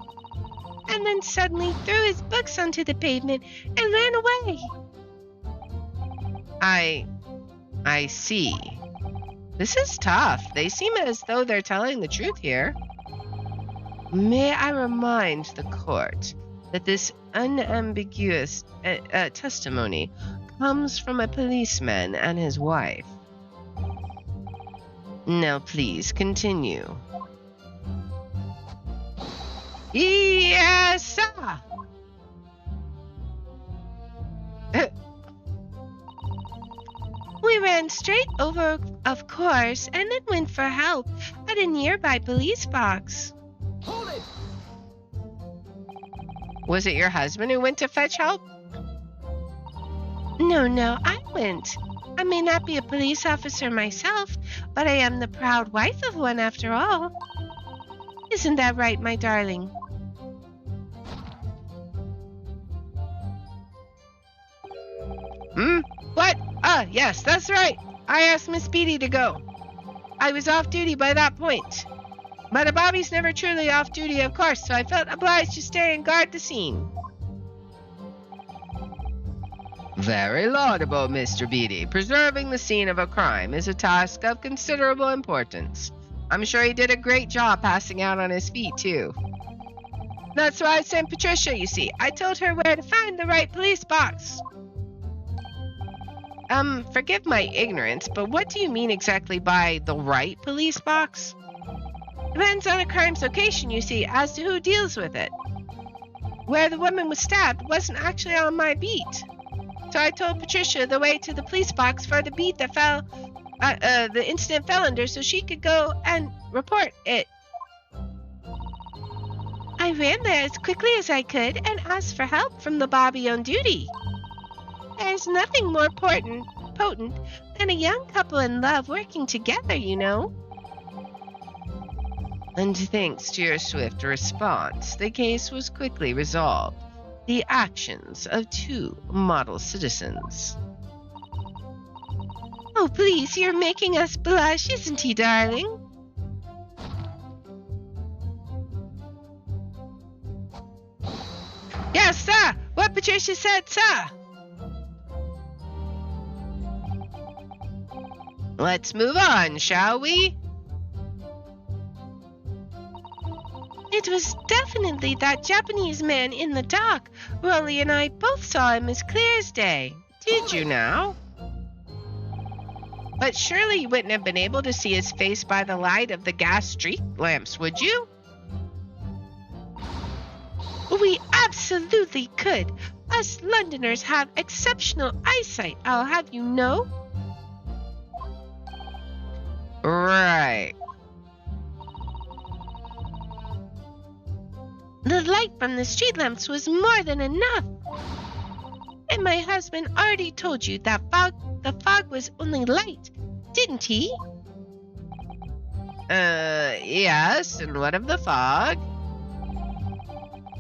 D: And then suddenly threw his books onto the pavement and ran away.
B: I see. This is tough. They seem as though they're telling the truth here. May I remind the court that this unambiguous testimony comes from a policeman and his wife. Now please continue. Yes, sir.
D: We ran straight over, of course, and then went for help at a nearby police box.
B: Was it your husband who went to fetch help?
D: No, I went. I may not be a police officer myself, but I am the proud wife of one after all. Isn't that right, my darling?
B: What? Yes, that's right. I asked Miss Beatty to go. I was off duty by that point. But a Bobby's never truly off duty, of course, so I felt obliged to stay and guard the scene. Very laudable, Mr. Beatty. Preserving the scene of a crime is a task of considerable importance. I'm sure he did a great job passing out on his feet, too. That's why I sent Patricia, you see. I told her where to find the right police box. Forgive my ignorance, but what do you mean exactly by the right police box? Depends on a crime's location, you see, as to who deals with it. Where the woman was stabbed wasn't actually on my beat. So I told Patricia the way to the police box for the beat that the incident fell under so she could go and report it.
D: I ran there as quickly as I could and asked for help from the Bobby on duty. There's nothing more potent than a young couple in love working together, you know.
B: And thanks to your swift response, the case was quickly resolved. The actions of two model citizens.
D: Oh, please, you're making us blush, isn't he, darling?
B: Yes, sir! What Patricia said, sir! Let's move on, shall we?
D: It was definitely that Japanese man in the dock. Rolly and I both saw him as clear as day.
B: Did you now? But surely you wouldn't have been able to see his face by the light of the gas street lamps, would you?
D: We absolutely could. Us Londoners have exceptional eyesight, I'll have you know.
A: Right.
D: The light from the street lamps was more than enough. And my husband already told you that the fog was only light, didn't he?
A: Yes, and what of the fog?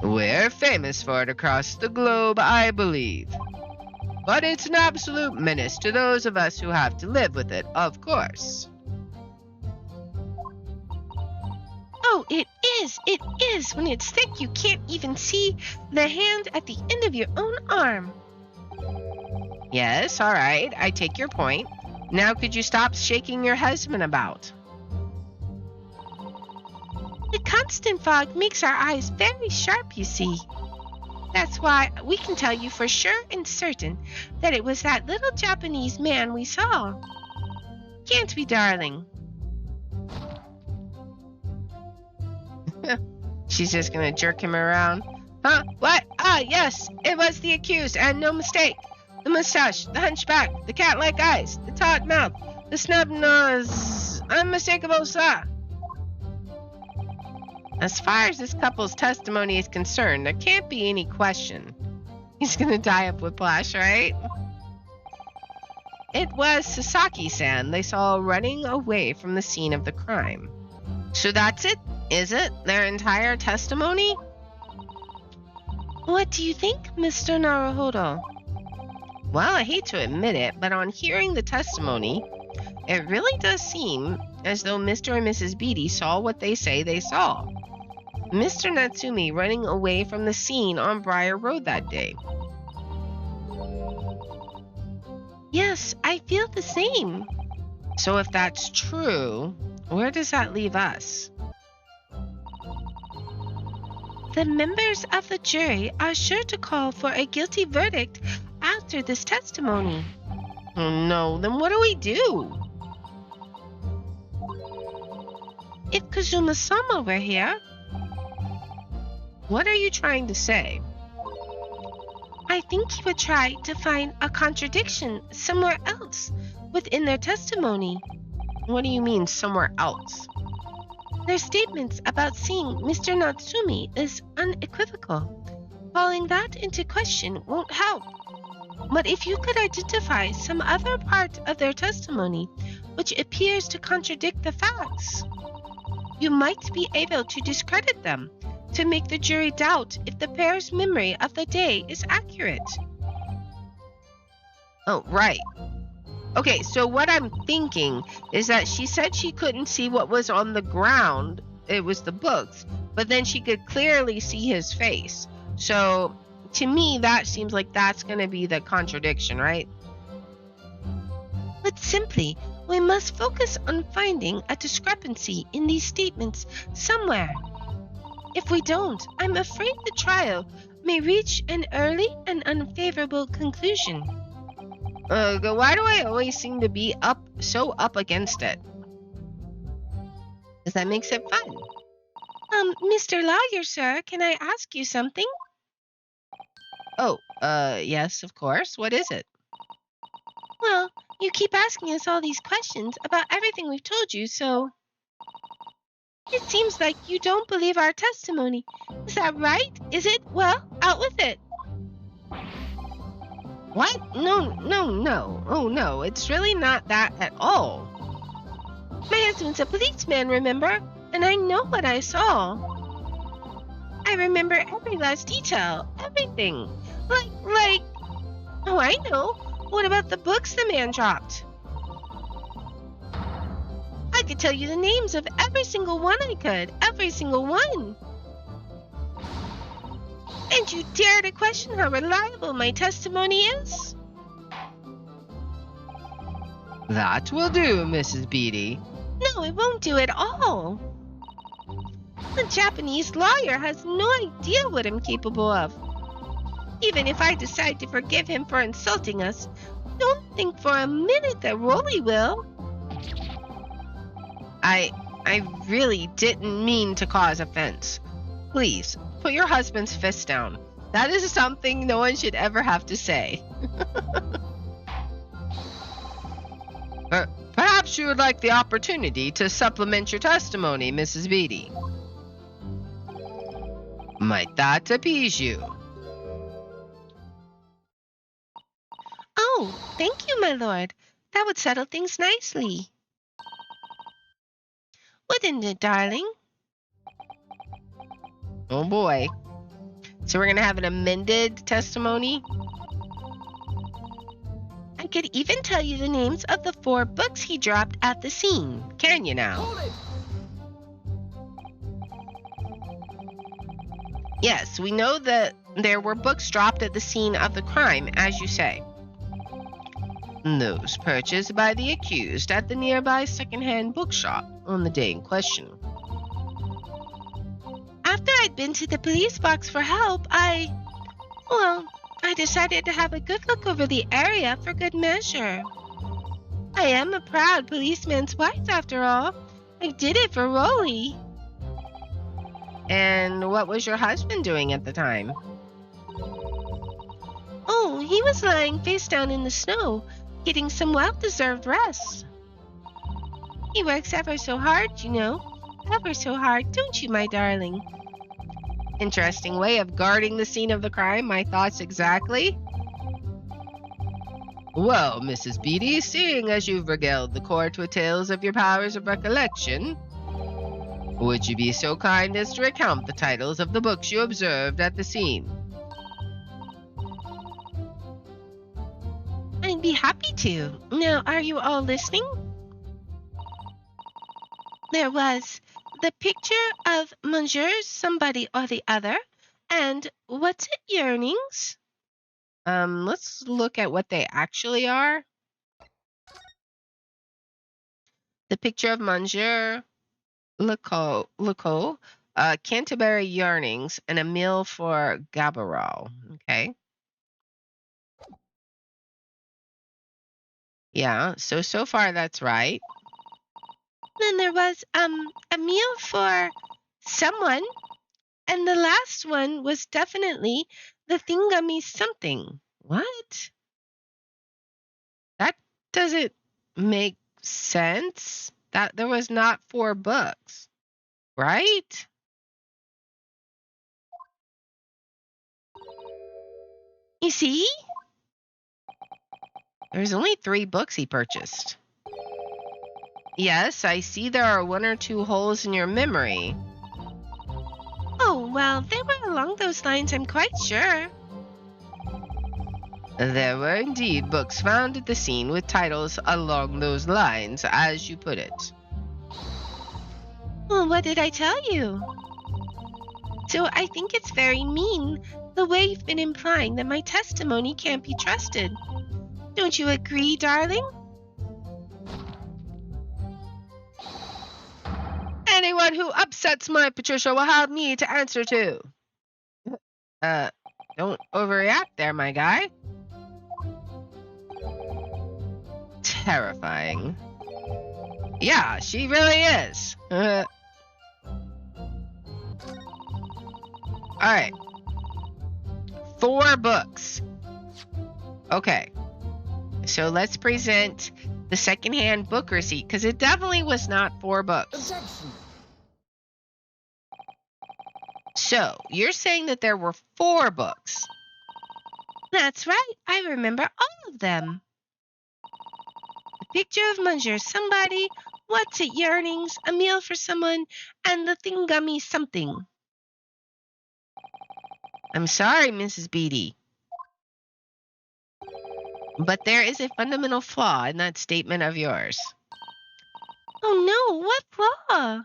A: We're famous for it across the globe, I believe. But it's an absolute menace to those of us who have to live with it, of course.
D: Oh, it is. It is. When it's thick, you can't even see the hand at the end of your own arm.
A: Yes, all right, I take your point. Now could you stop shaking your husband about?
D: The constant fog makes our eyes very sharp, you see. That's why we can tell you for sure and certain that it was that little Japanese man we saw. Can't we, darling?
A: She's just gonna jerk him around. Huh? What? Ah, yes, it was the accused, and no mistake. The mustache, the hunchback, the cat-like eyes, the taut mouth, the snub nose. Unmistakable, sir. As far as this couple's testimony is concerned, there can't be any question. He's gonna die of whiplash, right? It was Sasaki-san they saw running away from the scene of the crime. So that's it, is it? Their entire testimony?
D: What do you think, Mr. Naruhodo?
A: Well, I hate to admit it, but on hearing the testimony, it really does seem as though Mr. and Mrs. Beatty saw what they say they saw. Mr. Natsume running away from the scene on Briar Road that day.
D: Yes, I feel the same.
A: So if that's true, where does that leave us?
D: The members of the jury are sure to call for a guilty verdict after this testimony.
A: Oh no, then what do we do?
D: If Kazuma-sama were here,
A: What are you trying to say?
D: I think he would try to find a contradiction somewhere else within their testimony.
A: What do you mean somewhere else?
D: Their statements about seeing Mr. Natsume is unequivocal. Calling that into question won't help. But if you could identify some other part of their testimony which appears to contradict the facts, you might be able to discredit them to make the jury doubt if the pair's memory of the day is accurate.
A: Oh, right. Okay, so what I'm thinking is that she said she couldn't see what was on the ground. It was the books, but then she could clearly see his face. So to me, that seems like that's going to be the contradiction, right?
D: But simply, we must focus on finding a discrepancy in these statements somewhere. If we don't, I'm afraid the trial may reach an early and unfavorable conclusion.
A: Why do I always seem to be so up against it? Because that makes it fun.
D: Mr. Lawyer, sir, can I ask you something?
A: Oh, yes, of course. What is it?
D: Well, you keep asking us all these questions about everything we've told you, so... It seems like you don't believe our testimony. Is that right? Is it? Well, out with it.
A: What? No. Oh, no, it's really not that at all.
D: My husband's a policeman, remember? And I know what I saw. I remember every last detail. Everything. Like... Oh, I know. What about the books the man dropped? I could tell you the names of every single one I could. Every single one. And you dare to question how reliable my testimony is?
A: That will do, Mrs. Beatty.
D: No, it won't do at all. The Japanese lawyer has no idea what I'm capable of. Even if I decide to forgive him for insulting us, don't think for a minute that Rolly will.
A: I really didn't mean to cause offense. Please, put your husband's fist down. That is something no one should ever have to say. Perhaps Perhaps you would like the opportunity to supplement your testimony, Mrs. Beatty. Might that appease you?
D: Oh, thank you, my lord. That would settle things nicely. Wouldn't it, darling?
B: Oh boy. So we're going to have an amended testimony?
D: I could even tell you the names of the 4 books he dropped at the scene.
B: Can you now? Yes, we know that there were books dropped at the scene of the crime, as you say. Those purchased by the accused at the nearby secondhand bookshop on the day in question.
D: After I'd been to the police box for help, I decided to have a good look over the area for good measure. I am a proud policeman's wife, after all. I did it for Rolly.
B: And what was your husband doing at the time?
D: Oh, he was lying face down in the snow, getting some well-deserved rest. He works ever so hard, you know. Ever so hard, don't you, my darling?
B: Interesting way of guarding the scene of the crime, my thoughts exactly. Well, Mrs. Beatty, seeing as you've regaled the court with tales of your powers of recollection, would you be so kind as to recount the titles of the books you observed at the scene?
D: I'd be happy to. Now, are you all listening? There was The Picture of Monsieur Somebody or the Other, and What's It, Yearnings?
B: Let's look at what they actually are. The Picture of Monsieur Lecoq, Canterbury Yearnings, and A Meal for Gabarral. Okay. Yeah, so far that's right.
D: Then there was A Meal for Someone, and the last one was definitely The Thingummy Something.
B: What? That doesn't make sense. That there was not 4 books, right?
D: You see?
B: There's only 3 books he purchased. Yes, I see there are 1 or 2 holes in your memory.
D: Oh, well, they were along those lines, I'm quite sure.
B: There were indeed books found at the scene with titles along those lines, as you put it.
D: Well, what did I tell you? So I think it's very mean, the way you've been implying that my testimony can't be trusted. Don't you agree, darling?
B: Anyone who upsets my Patricia will have me to answer to. Don't overreact there, my guy. Terrifying. Yeah, she really is. Alright. 4 books. Okay. So let's present the secondhand book receipt, because it definitely was not 4 books.
C: Objection.
B: So, you're saying that there were 4 books.
D: That's right, I remember all of them. The Picture of Monsieur Somebody, What's It, Yearnings, A Meal for Someone, and The Thingummy Something.
B: I'm sorry, Mrs. Beatty, but there is a fundamental flaw in that statement of yours.
D: Oh no, what flaw?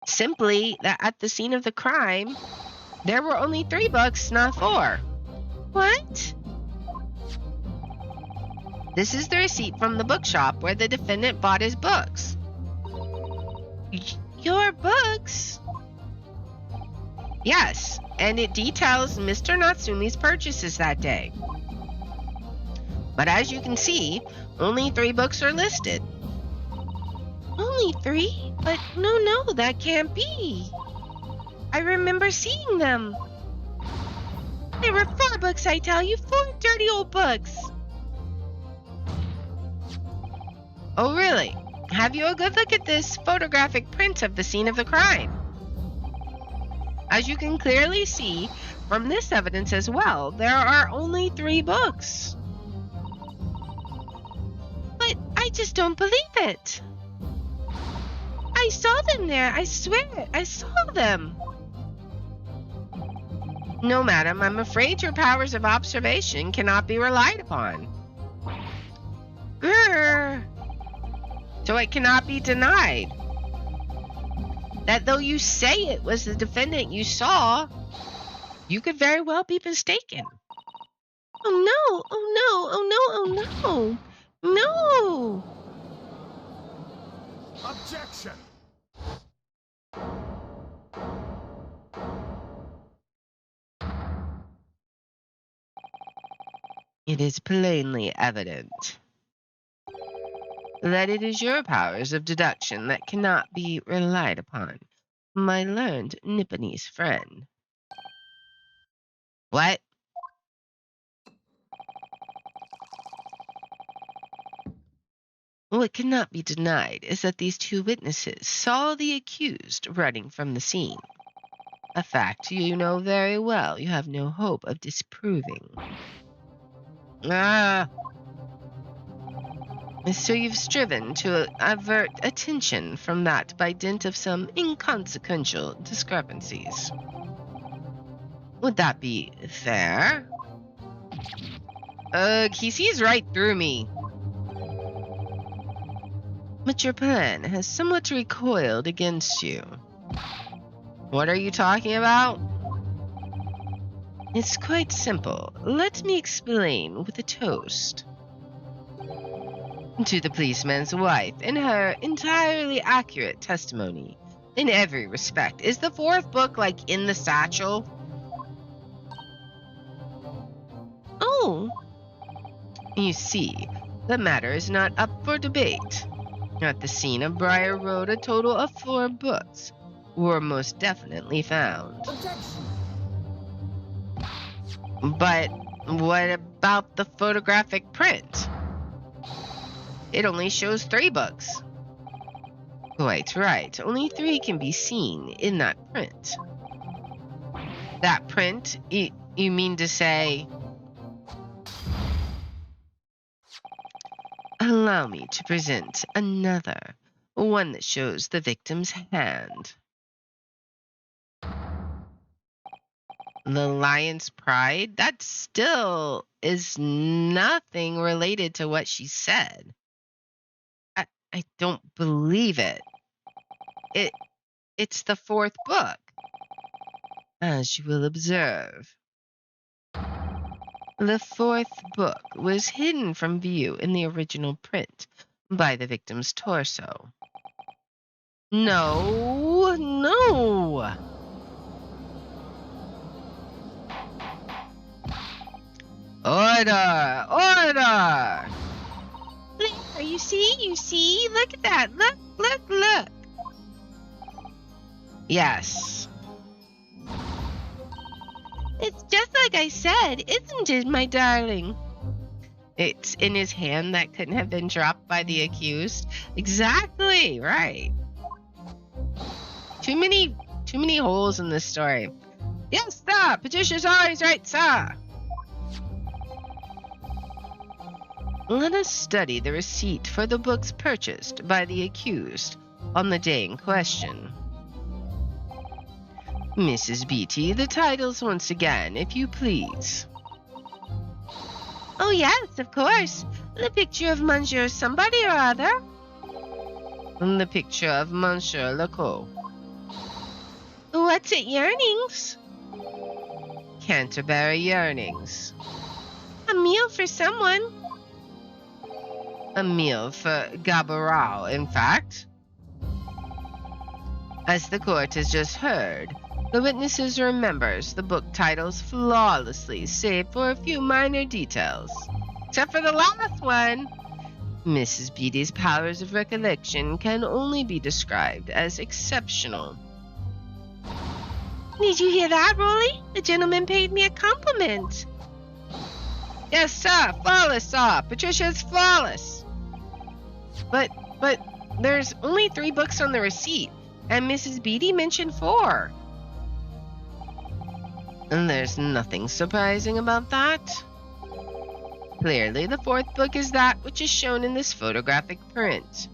B: Simply that at the scene of the crime, there were only 3 books, not 4.
D: What?
B: This is the receipt from the bookshop where the defendant bought his books.
D: Your books?
B: Yes, and it details Mr. Natsume's purchases that day. But as you can see, only 3 books are listed.
D: Only 3? But no, that can't be. I remember seeing them. There were 4 books, I tell you, 4 dirty old books.
B: Oh, really? Have you a good look at this photographic print of the scene of the crime? As you can clearly see from this evidence as well, there are only 3 books.
D: But I just don't believe it. I saw them there. I swear, I saw them.
B: No, madam, I'm afraid your powers of observation cannot be relied upon. Grr. So it cannot be denied that though you say it was the defendant you saw, you could very well be mistaken.
D: Oh no, oh no, oh no, oh no. No.
E: Objection!
B: It is plainly evident that it is your powers of deduction that cannot be relied upon, my learned Nipponese friend. What? What cannot be denied is that these 2 witnesses saw the accused running from the scene. A fact you know very well you have no hope of disproving. So you've striven to avert attention from that by dint of some inconsequential discrepancies. Would that be fair? Ugh, he sees right through me. But your plan has somewhat recoiled against you. What are you talking about? It's quite simple. Let me explain with a toast. To the policeman's wife, in her entirely accurate testimony, in every respect. Is the 4th book, like, in the satchel?
D: Oh.
B: You see, the matter is not up for debate. At the scene of Briar Road, a total of 4 books were most definitely found.
E: Objection!
B: But what about the photographic print? It only shows 3 books. Quite right. Only 3 can be seen in that print. That print? You mean to say... Allow me to present another, one that shows the victim's hand. The lion's pride? That still is nothing related to what she said. I don't believe it. It's the 4th book, as you will observe. The 4th book was hidden from view in the original print by the victim's torso. No, no. Order! Order!
D: There, you see? Look at that. Look.
B: Yes.
D: It's just like I said, isn't it, my darling?
B: It's in his hand that couldn't have been dropped by the accused. Exactly, right. Too many holes in this story. Yes, sir. Patricia's always right, sir. Let us study the receipt for the books purchased by the accused on the day in question. Mrs. Beatty, the titles once again, if you please.
D: Oh, yes, of course. The picture of Monsieur somebody or other.
B: And the picture of Monsieur Lecoq.
D: What's it, yearnings?
B: Canterbury Yearnings.
D: A meal for someone.
B: A meal for Gabarral, in fact. As the court has just heard, the witnesses remembers the book titles flawlessly, save for a few minor details. Except for the last one. Mrs. Beatty's powers of recollection can only be described as exceptional.
D: Did you hear that, Rolly? The gentleman paid me a compliment.
B: Yes, sir. Flawless, sir. Patricia's flawless. But there's only 3 books on the receipt, and Mrs. Beatty mentioned 4.
A: And there's nothing surprising about that. Clearly, the 4th book is that which is shown in this photographic print.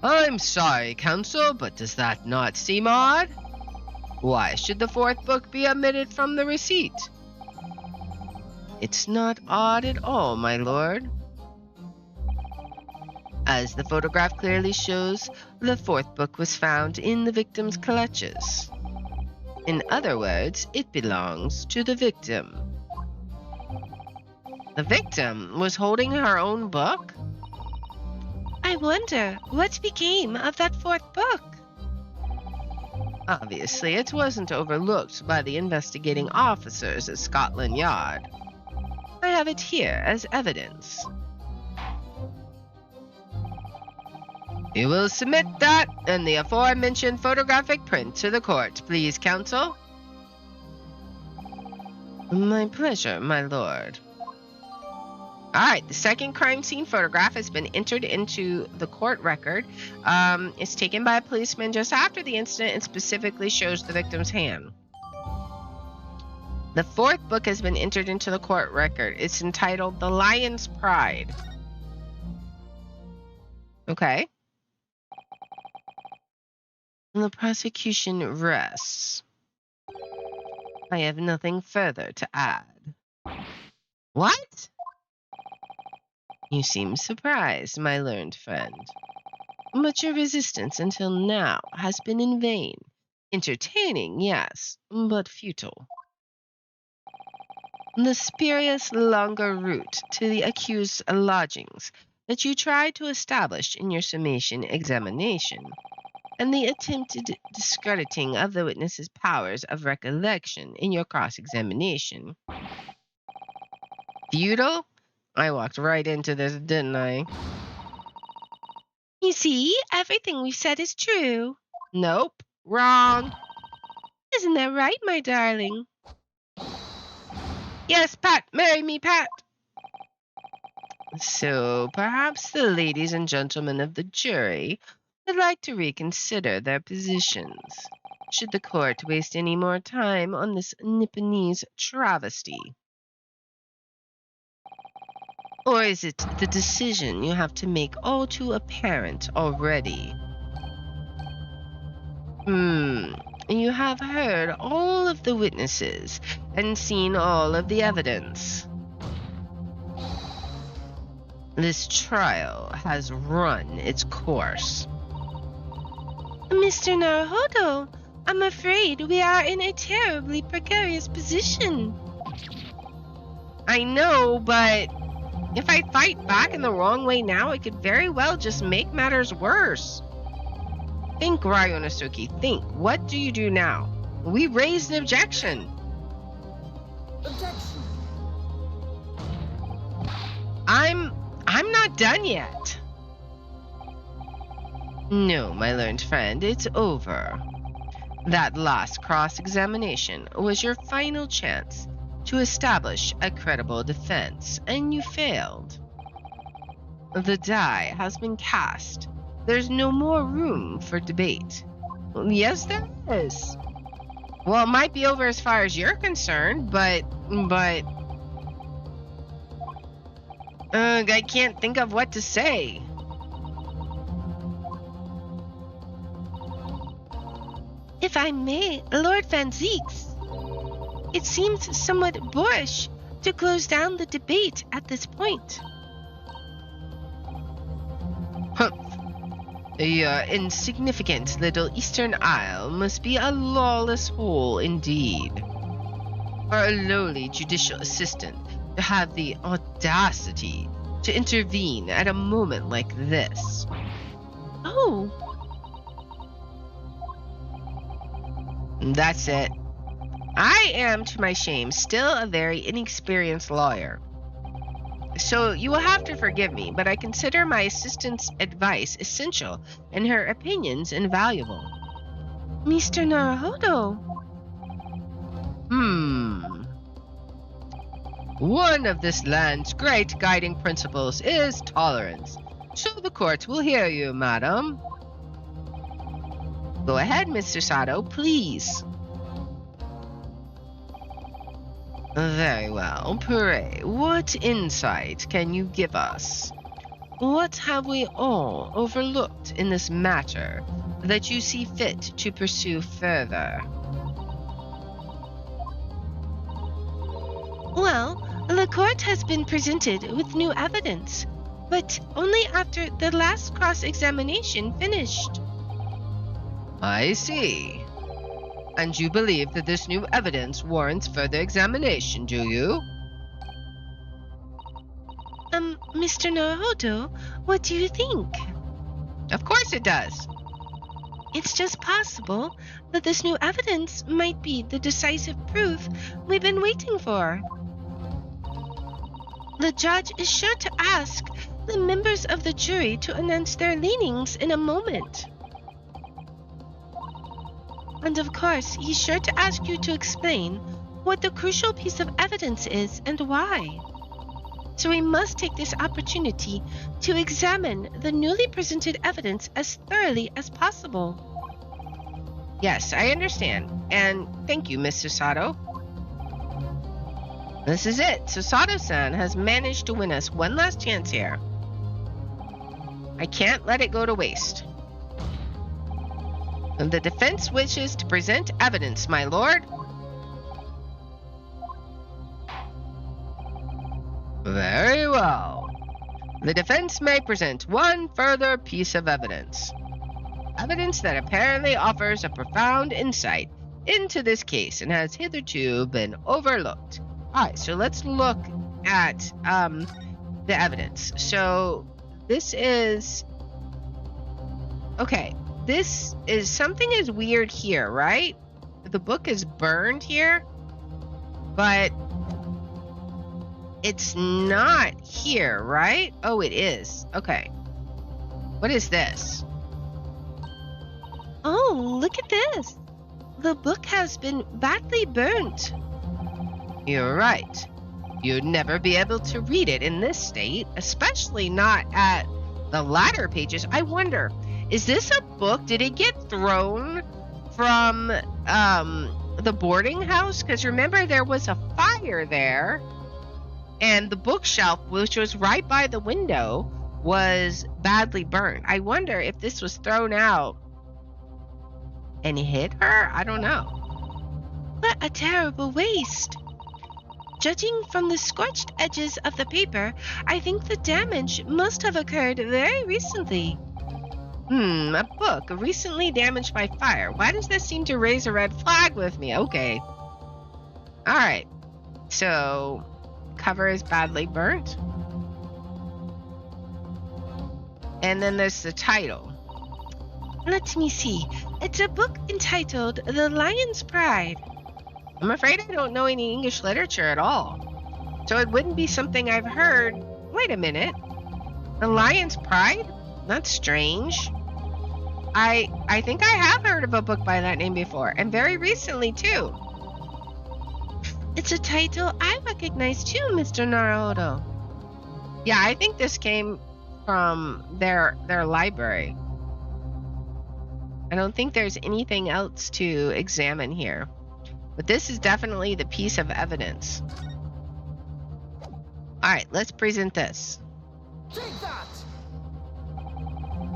A: I'm sorry, Counsel, but does that not seem odd? Why should the 4th book be omitted from the receipt? It's not odd at all, my lord. As the photograph clearly shows, the 4th book was found in the victim's clutches. In other words, it belongs to the victim.
B: The victim was holding her own book?
D: I wonder what became of that 4th book.
B: Obviously, it wasn't overlooked by the investigating officers at Scotland Yard. I have it here as evidence. You will submit that and the aforementioned photographic print to the court, please, Counsel. My pleasure, my lord. Alright, the second crime scene photograph has been entered into the court record. It's taken by a policeman just after the incident and specifically shows the victim's hand. The 4th book has been entered into the court record. It's entitled The Lion's Pride. Okay. The prosecution rests. I have nothing further to add. What? You seem surprised, my learned friend. But your resistance until now has been in vain. Entertaining, yes, but futile. The spurious longer route to the accused's lodgings that you tried to establish in your summation examination, and the attempted discrediting of the witness's powers of recollection in your cross-examination. Futile? I walked right into this, didn't I?
D: You see, everything we've said is true.
B: Nope. Wrong.
D: Isn't that right, my darling?
B: Yes, Pat. Marry me, Pat. So, perhaps the ladies and gentlemen of the jury would like to reconsider their positions, should the court waste any more time on this Nipponese travesty. Or is it the decision you have to make all too apparent already? You have heard all of the witnesses and seen all of the evidence. This trial has run its course.
D: Mr. Naruhodo, I'm afraid we are in a terribly precarious position.
B: I know, but if I fight back in the wrong way now, it could very well just make matters worse. Think, Ryonosuke, think. What do you do now? We raised an objection.
C: Objection.
B: I'm not done yet. No, my learned friend, it's over. That last cross-examination was your final chance to establish a credible defense, and you failed. The die has been cast. There's no more room for debate. Yes, there is. Well, it might be over as far as you're concerned, but I can't think of what to say.
D: If I may, Lord Van Zeeks, it seems somewhat boorish to close down the debate at this point.
B: Humph. Your insignificant little Eastern Isle must be a lawless hole indeed. For a lowly judicial assistant to have the audacity to intervene at a moment like this.
D: Oh.
B: That's it. I am, to my shame, still a very inexperienced lawyer. So you will have to forgive me, but I consider my assistant's advice essential and her opinions invaluable.
D: Mr. Naruhodo.
A: One of this land's great guiding principles is tolerance. So the court will hear you, madam.
B: Go ahead, Mr. Sato, please.
A: Very well. Pray, what insight can you give us? What have we all overlooked in this matter that you see fit to pursue further?
D: Well, the court has been presented with new evidence, but only after the last cross-examination finished.
A: I see. And you believe that this new evidence warrants further examination, do you?
D: Mr. Naruto, what do you think?
B: Of course it does.
D: It's just possible that this new evidence might be the decisive proof we've been waiting for. The judge is sure to ask the members of the jury to announce their leanings in a moment. And of course, he's sure to ask you to explain what the crucial piece of evidence is and why. So we must take this opportunity to examine the newly presented evidence as thoroughly as possible.
B: Yes, I understand. And thank you, Mr. Sato. This is it. So Sato-san has managed to win us one last chance here. I can't let it go to waste. And the defense wishes to present evidence, my lord.
A: Very well. The defense may present one further piece of evidence.
B: Evidence that apparently offers a profound insight into this case and has hitherto been overlooked. Alright, so let's look at the evidence. So this is... Okay, this is... Something is weird here, right? The book is burned here, but it's not here, right? Oh, it is. Okay. What is this?
D: Oh, look at this. The book has been badly burnt.
B: You're right. You'd never be able to read it in this state, especially not at the latter pages. I wonder, is this a book? Did it get thrown from the boarding house? Because remember, there was a fire there, and the bookshelf, which was right by the window, was badly burnt. I wonder if this was thrown out and hit her? I don't know.
D: What a terrible waste. Judging from the scorched edges of the paper, I think the damage must have occurred very recently.
B: A book recently damaged by fire. Why does this seem to raise a red flag with me? Okay. Alright. So, cover is badly burnt. And then there's the title.
D: Let me see. It's a book entitled The Lion's Pride.
B: I'm afraid I don't know any English literature at all. So it wouldn't be something I've heard. Wait a minute. The Lion's Pride? That's strange. I think I have heard of a book by that name before, and very recently too.
D: It's a title I recognize too, Mr. Naruto.
B: Yeah, I think this came from their library. I don't think there's anything else to examine here. But this is definitely the piece of evidence. Alright, let's present this.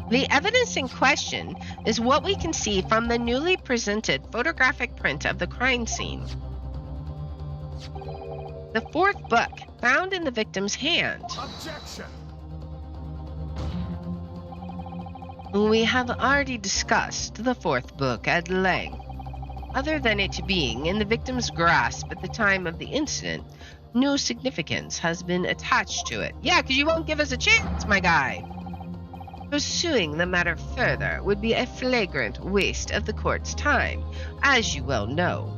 B: The evidence in question is what we can see from the newly presented photographic print of the crime scene. The fourth book found in the victim's hand.
E: Objection!
B: We have already discussed the fourth book at length. Other than it being in the victim's grasp at the time of the incident, no significance has been attached to it. Yeah, because you won't give us a chance, my guy. Pursuing the matter further would be a flagrant waste of the court's time, as you well know.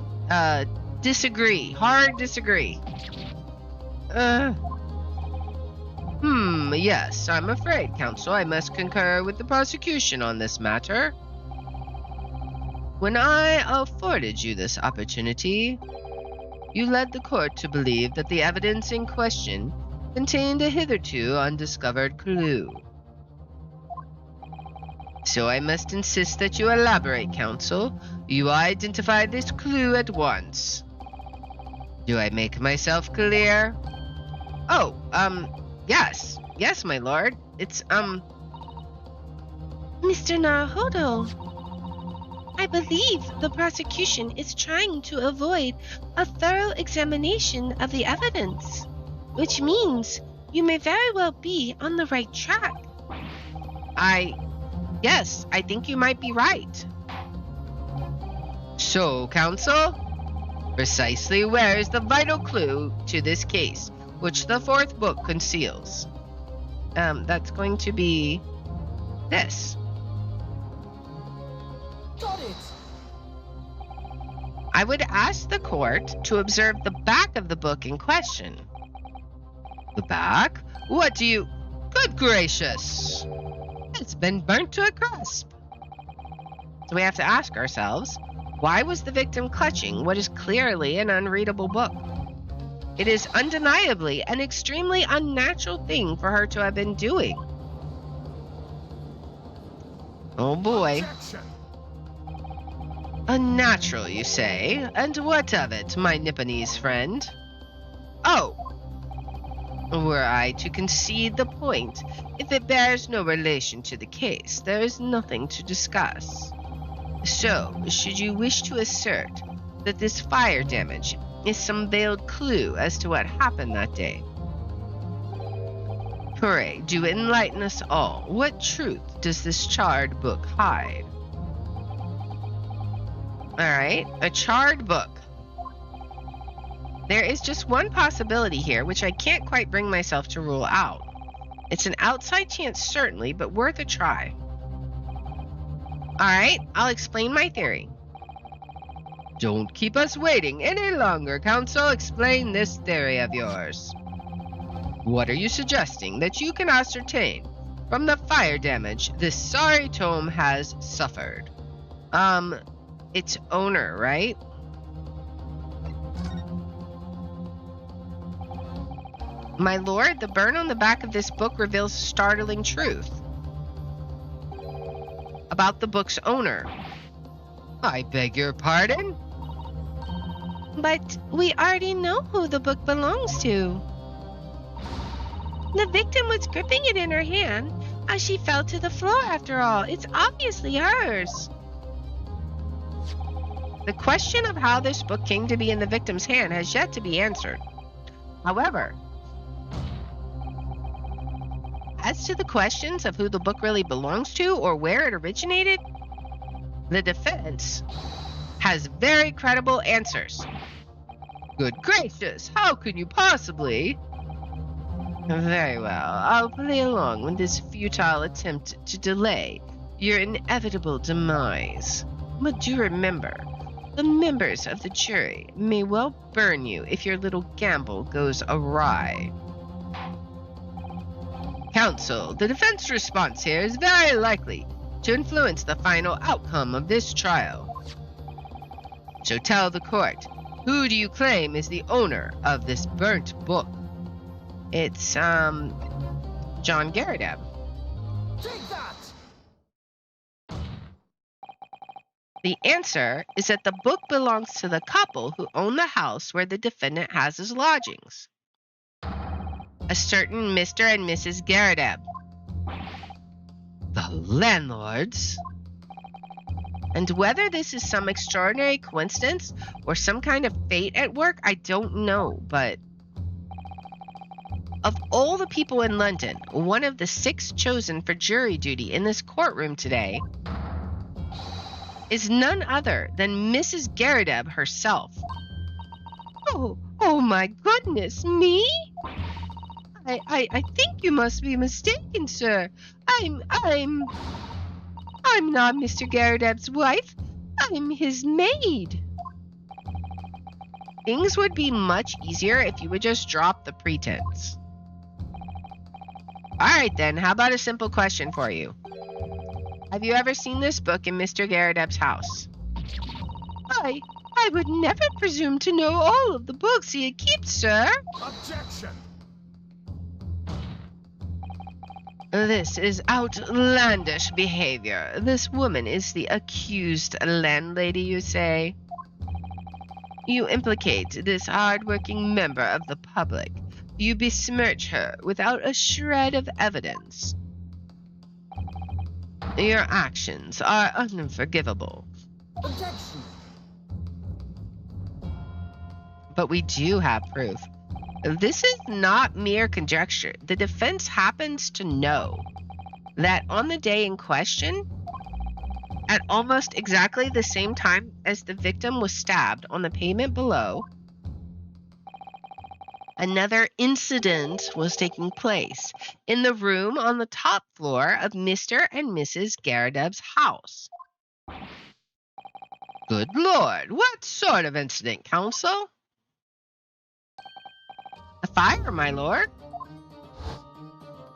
B: Disagree. Hard disagree. Yes, I'm afraid, counsel, I must concur with the prosecution on this matter. When I afforded you this opportunity,
A: you led the court to believe that the evidence in question contained a hitherto undiscovered clue. So I must insist that you elaborate, counsel. You identified this clue at once. Do I make myself clear? Oh, yes. Yes, my lord. It's,
D: Mr. Naruhodo, I believe the prosecution is trying to avoid a thorough examination of the evidence, which means you may very well be on the right track.
B: Yes, I think you might be right.
A: So, counsel, precisely where is the vital clue to this case, which the fourth book conceals?
B: That's going to be this.
C: Got it!
B: I would ask the court to observe the back of the book in question.
A: The back? What do you... Good gracious! It's been burnt to a crisp.
B: So we have to ask ourselves, why was the victim clutching what is clearly an unreadable book? It is undeniably an extremely unnatural thing for her to have been doing. Oh boy.
A: Unnatural, you say? And what of it, my Nipponese friend? Oh! Were I to concede the point, if it bears no relation to the case, there is nothing to discuss. So, should you wish to assert that this fire damage is some veiled clue as to what happened that day? Pray, do enlighten us all. What truth does this charred book hide?
B: Alright, a charred book. There is just one possibility here, which I can't quite bring myself to rule out. It's an outside chance, certainly, but worth a try. Alright, I'll explain my theory.
A: Don't keep us waiting any longer, counsel. Explain this theory of yours. What are you suggesting that you can ascertain from the fire damage this sorry tome has suffered?
B: Its owner, right? My lord, the burn on the back of this book reveals startling truth about the book's owner.
A: I beg your pardon?
D: But we already know who the book belongs to. The victim was gripping it in her hand as she fell to the floor after all. It's obviously hers.
B: The question of how this book came to be in the victim's hand has yet to be answered. However, as to the questions of who the book really belongs to or where it originated, the defense has very credible answers.
A: Good gracious, how can you possibly?
B: Very well, I'll play along with this futile attempt to delay your inevitable demise. But do remember, the members of the jury may well burn you if your little gamble goes awry.
A: Counsel, the defense response here is very likely to influence the final outcome of this trial. So tell the court, who do you claim is the owner of this burnt book?
B: It's, John Garadab.
C: Take that!
B: The answer is that the book belongs to the couple who own the house where the defendant has his lodgings. A certain Mr. and Mrs. Garadab.
A: The landlords?
B: And whether this is some extraordinary coincidence or some kind of fate at work, I don't know, but of all the people in London, one of the 6 chosen for jury duty in this courtroom today is none other than Mrs. Garadab herself.
D: Oh my goodness, me? I think you must be mistaken, sir. I'm not Mr. Garadab's wife. I'm his maid.
B: Things would be much easier if you would just drop the pretense. Alright then, how about a simple question for you? Have you ever seen this book in Mr. Garadab's house?
D: I I would never presume to know all of the books he keeps, sir.
E: Objection!
B: This is outlandish behavior. This woman is the accused landlady, you say? You implicate this hard-working member of the public. You besmirch her without a shred of evidence. Your actions are unforgivable.
E: Objection!
B: But we do have proof. This is not mere conjecture. The defense happens to know that on the day in question, at almost exactly the same time as the victim was stabbed on the pavement below, another incident was taking place in the room on the top floor of Mr. and Mrs. Garadeb's house. Good Lord, what sort of incident, counsel? A fire, my lord.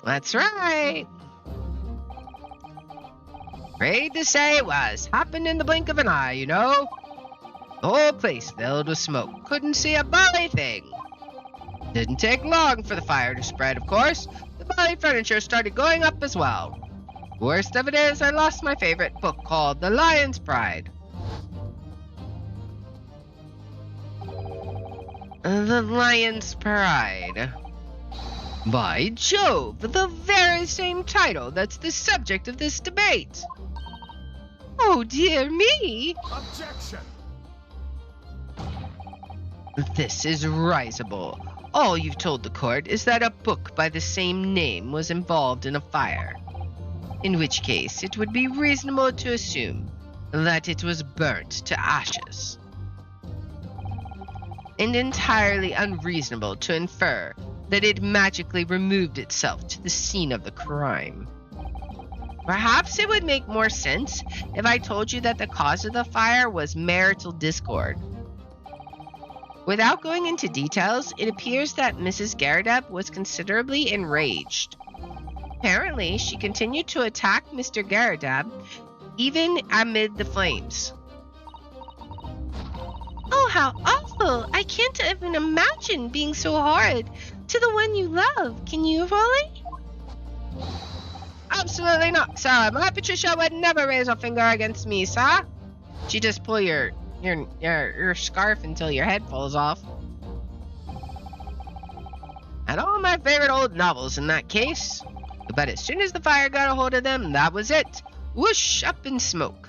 B: That's right. Afraid to say it was. Happened in the blink of an eye, you know. The whole place filled with smoke. Couldn't see a bally thing. Didn't take long for the fire to spread, of course. The bally furniture started going up as well. Worst of it is, I lost my favorite book called The Lion's Pride. The Lion's Pride. By Jove, the very same title that's the subject of this debate. Oh, dear me.
E: Objection!
B: This is risible. All you've told the court is that a book by the same name was involved in a fire. In which case, it would be reasonable to assume that it was burnt to ashes. And entirely unreasonable to infer that it magically removed itself to the scene of the crime. Perhaps it would make more sense if I told you that the cause of the fire was marital discord. Without going into details, it appears that Mrs. Garadeb was considerably enraged. Apparently, she continued to attack Mr. Garadeb even amid the flames.
D: Oh, how awful! I can't even imagine being so horrid to the one you love. Can you, Rolly?
B: Absolutely not, sir. My Patricia would never raise a finger against me, sir. She just pull your scarf until your head falls off. And all my favorite old novels in that case. But as soon as the fire got a hold of them, that was it. Whoosh, up in smoke.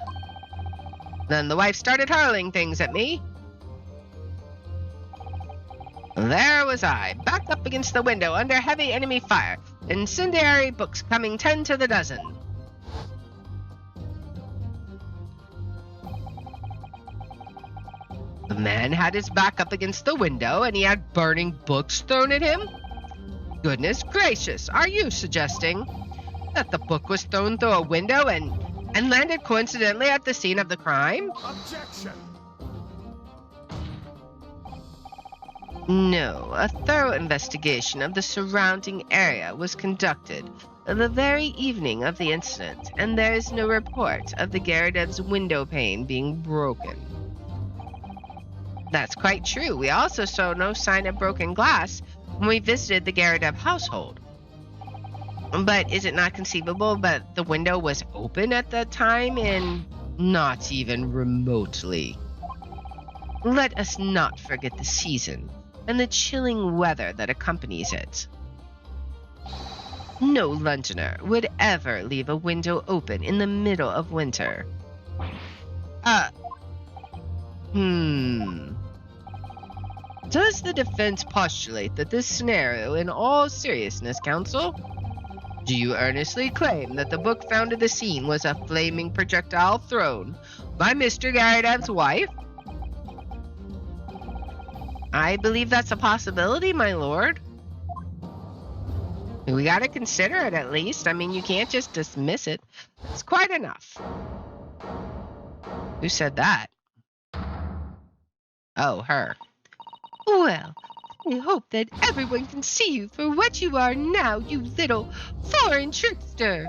B: Then the wife started hurling things at me. There was I, backed up against the window under heavy enemy fire, incendiary books coming 10 to the dozen. The man had his back up against the window and he had burning books thrown at him? Goodness gracious, are you suggesting that the book was thrown through a window and landed coincidentally at the scene of the crime?
E: Objection!
B: No, a thorough investigation of the surrounding area was conducted the very evening of the incident, and there is no report of the Garadeb's window pane being broken. That's quite true. We also saw no sign of broken glass when we visited the Garadeb household. But is it not conceivable that the window was open at that time and not even remotely? Let us not forget the season and the chilling weather that accompanies it. No Londoner would ever leave a window open in the middle of winter. Does the defense postulate that this scenario, in all seriousness, counsel? Do you earnestly claim that the book found at the scene was a flaming projectile thrown by Mr. Garadeb's wife? I believe that's a possibility, my lord. We gotta consider it at least. I mean, you can't just dismiss it. It's quite enough. Who said that? Oh, her.
D: Well, I hope that everyone can see you for what you are now, you little foreign trickster.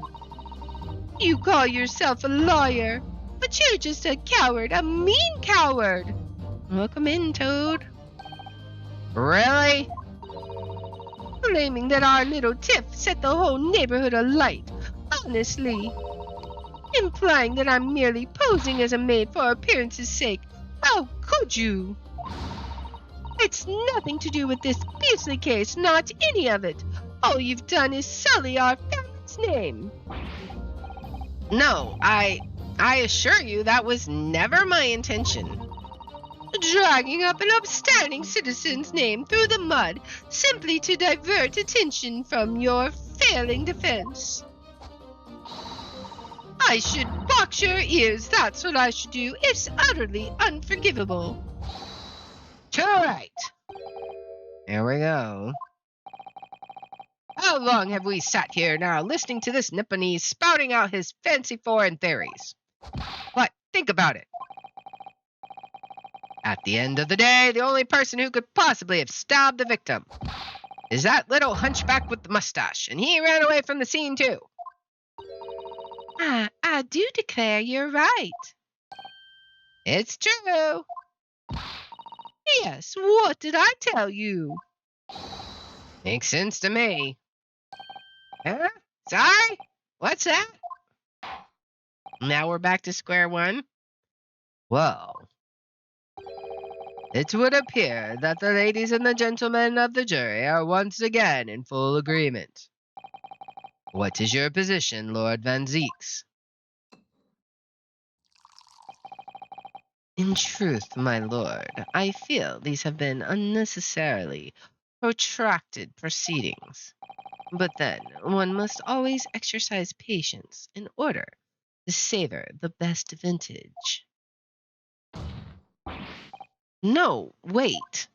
D: You call yourself a lawyer, but you're just a coward, a mean coward. Welcome in, Toad.
A: Really?
D: Claiming that our little tiff set the whole neighborhood alight. Honestly. Implying that I'm merely posing as a maid for appearance's sake. How could you? It's nothing to do with this beastly case, not any of it. All you've done is sully our family's name.
A: No, I assure you that was never my intention.
D: Dragging up an upstanding citizen's name through the mud simply to divert attention from your failing defense. I should box your ears, that's what I should do. It's utterly unforgivable.
A: Too right. Here we go. How long have we sat here now listening to this Nipponese spouting out his fancy foreign theories? But think about it. At the end of the day, the only person who could possibly have stabbed the victim is that little hunchback with the mustache, and he ran away from the scene too.
D: I do declare you're right.
A: It's true.
D: Yes, what did I tell you?
A: Makes sense to me. Huh? Sorry? What's that? Now we're back to square one. Well, it would appear that the ladies and the gentlemen of the jury are once again in full agreement. What is your position, Lord Van Zeeks? In truth, my lord, I feel these have been unnecessarily protracted proceedings. But then, one must always exercise patience in order to savor the best vintage. No, wait.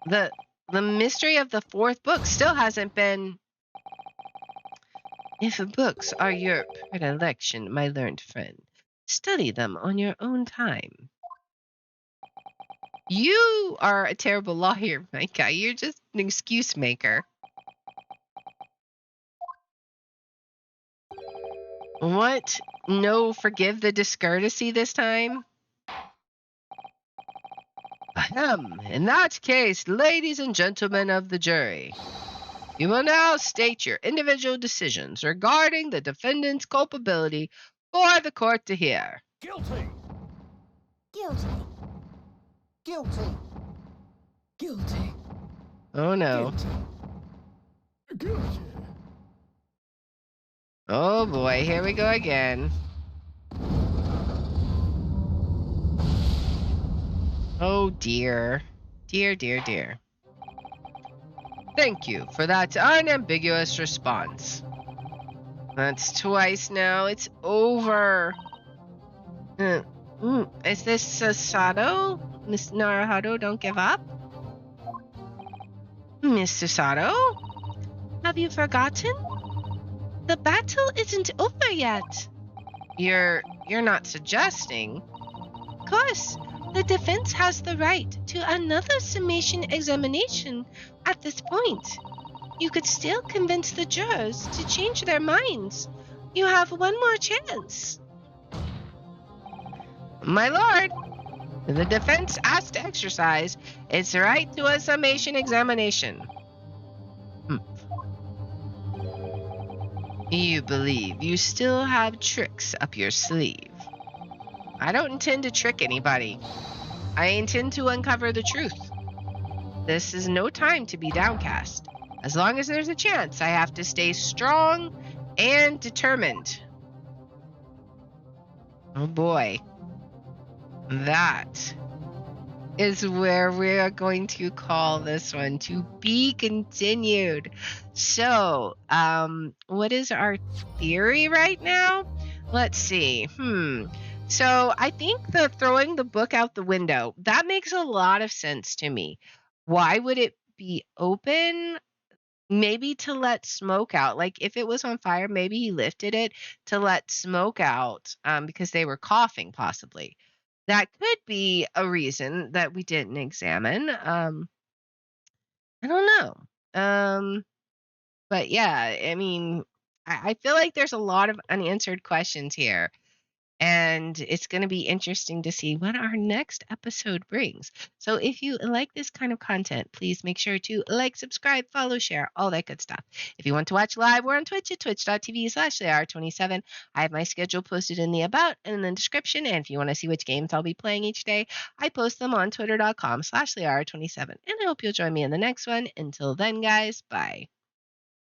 A: The mystery of the fourth book still hasn't been... If books are your predilection, my learned friend, study them on your own time. You are a terrible lawyer, Micah. You're just an excuse maker. What? No, forgive the discourtesy this time? Ahem. In that case, ladies and gentlemen of the jury, you will now state your individual decisions regarding the defendant's culpability for the court to hear.
E: Guilty.
C: Guilty.
E: Guilty. Guilty.
A: Oh no.
E: Guilty.
A: Oh boy, here we go again. Oh dear. Dear, dear, dear. Thank you for that unambiguous response. That's twice now. It's over.
D: Is this Sato? Miss Naruhodo, don't give up? Mr. Sato? Have you forgotten? The battle isn't over yet.
A: You're not suggesting?
D: Of course, the defense has the right to another summation examination at this point. You could still convince the jurors to change their minds. You have one more chance.
A: My lord, the defense has to exercise its right to a summation examination. You believe you still have tricks up your sleeve. I don't intend to trick anybody. I intend to uncover the truth. This is no time to be downcast. As long as there's a chance, I have to stay strong and determined. Oh boy. That is where we are going to call this one to be continued. So, what is our theory right now? Let's see. So I think the throwing the book out the window, that makes a lot of sense to me. Why would it be open? Maybe to let smoke out. Like if it was on fire, maybe he lifted it to let smoke out because they were coughing possibly. That could be a reason that we didn't examine. I don't know. But yeah, I mean, I feel like there's a lot of unanswered questions here.
B: And it's going to be interesting to see what our next episode brings. So if you like this kind of content, please make sure to like, subscribe, follow, share, all that good stuff. If you want to watch live, we're on Twitch at twitch.tv/TheHour27. I have my schedule posted in the about and in the description. And if you want to see which games I'll be playing each day, I post them on twitter.com/TheHour27. And I hope you'll join me in the next one. Until then, guys, bye.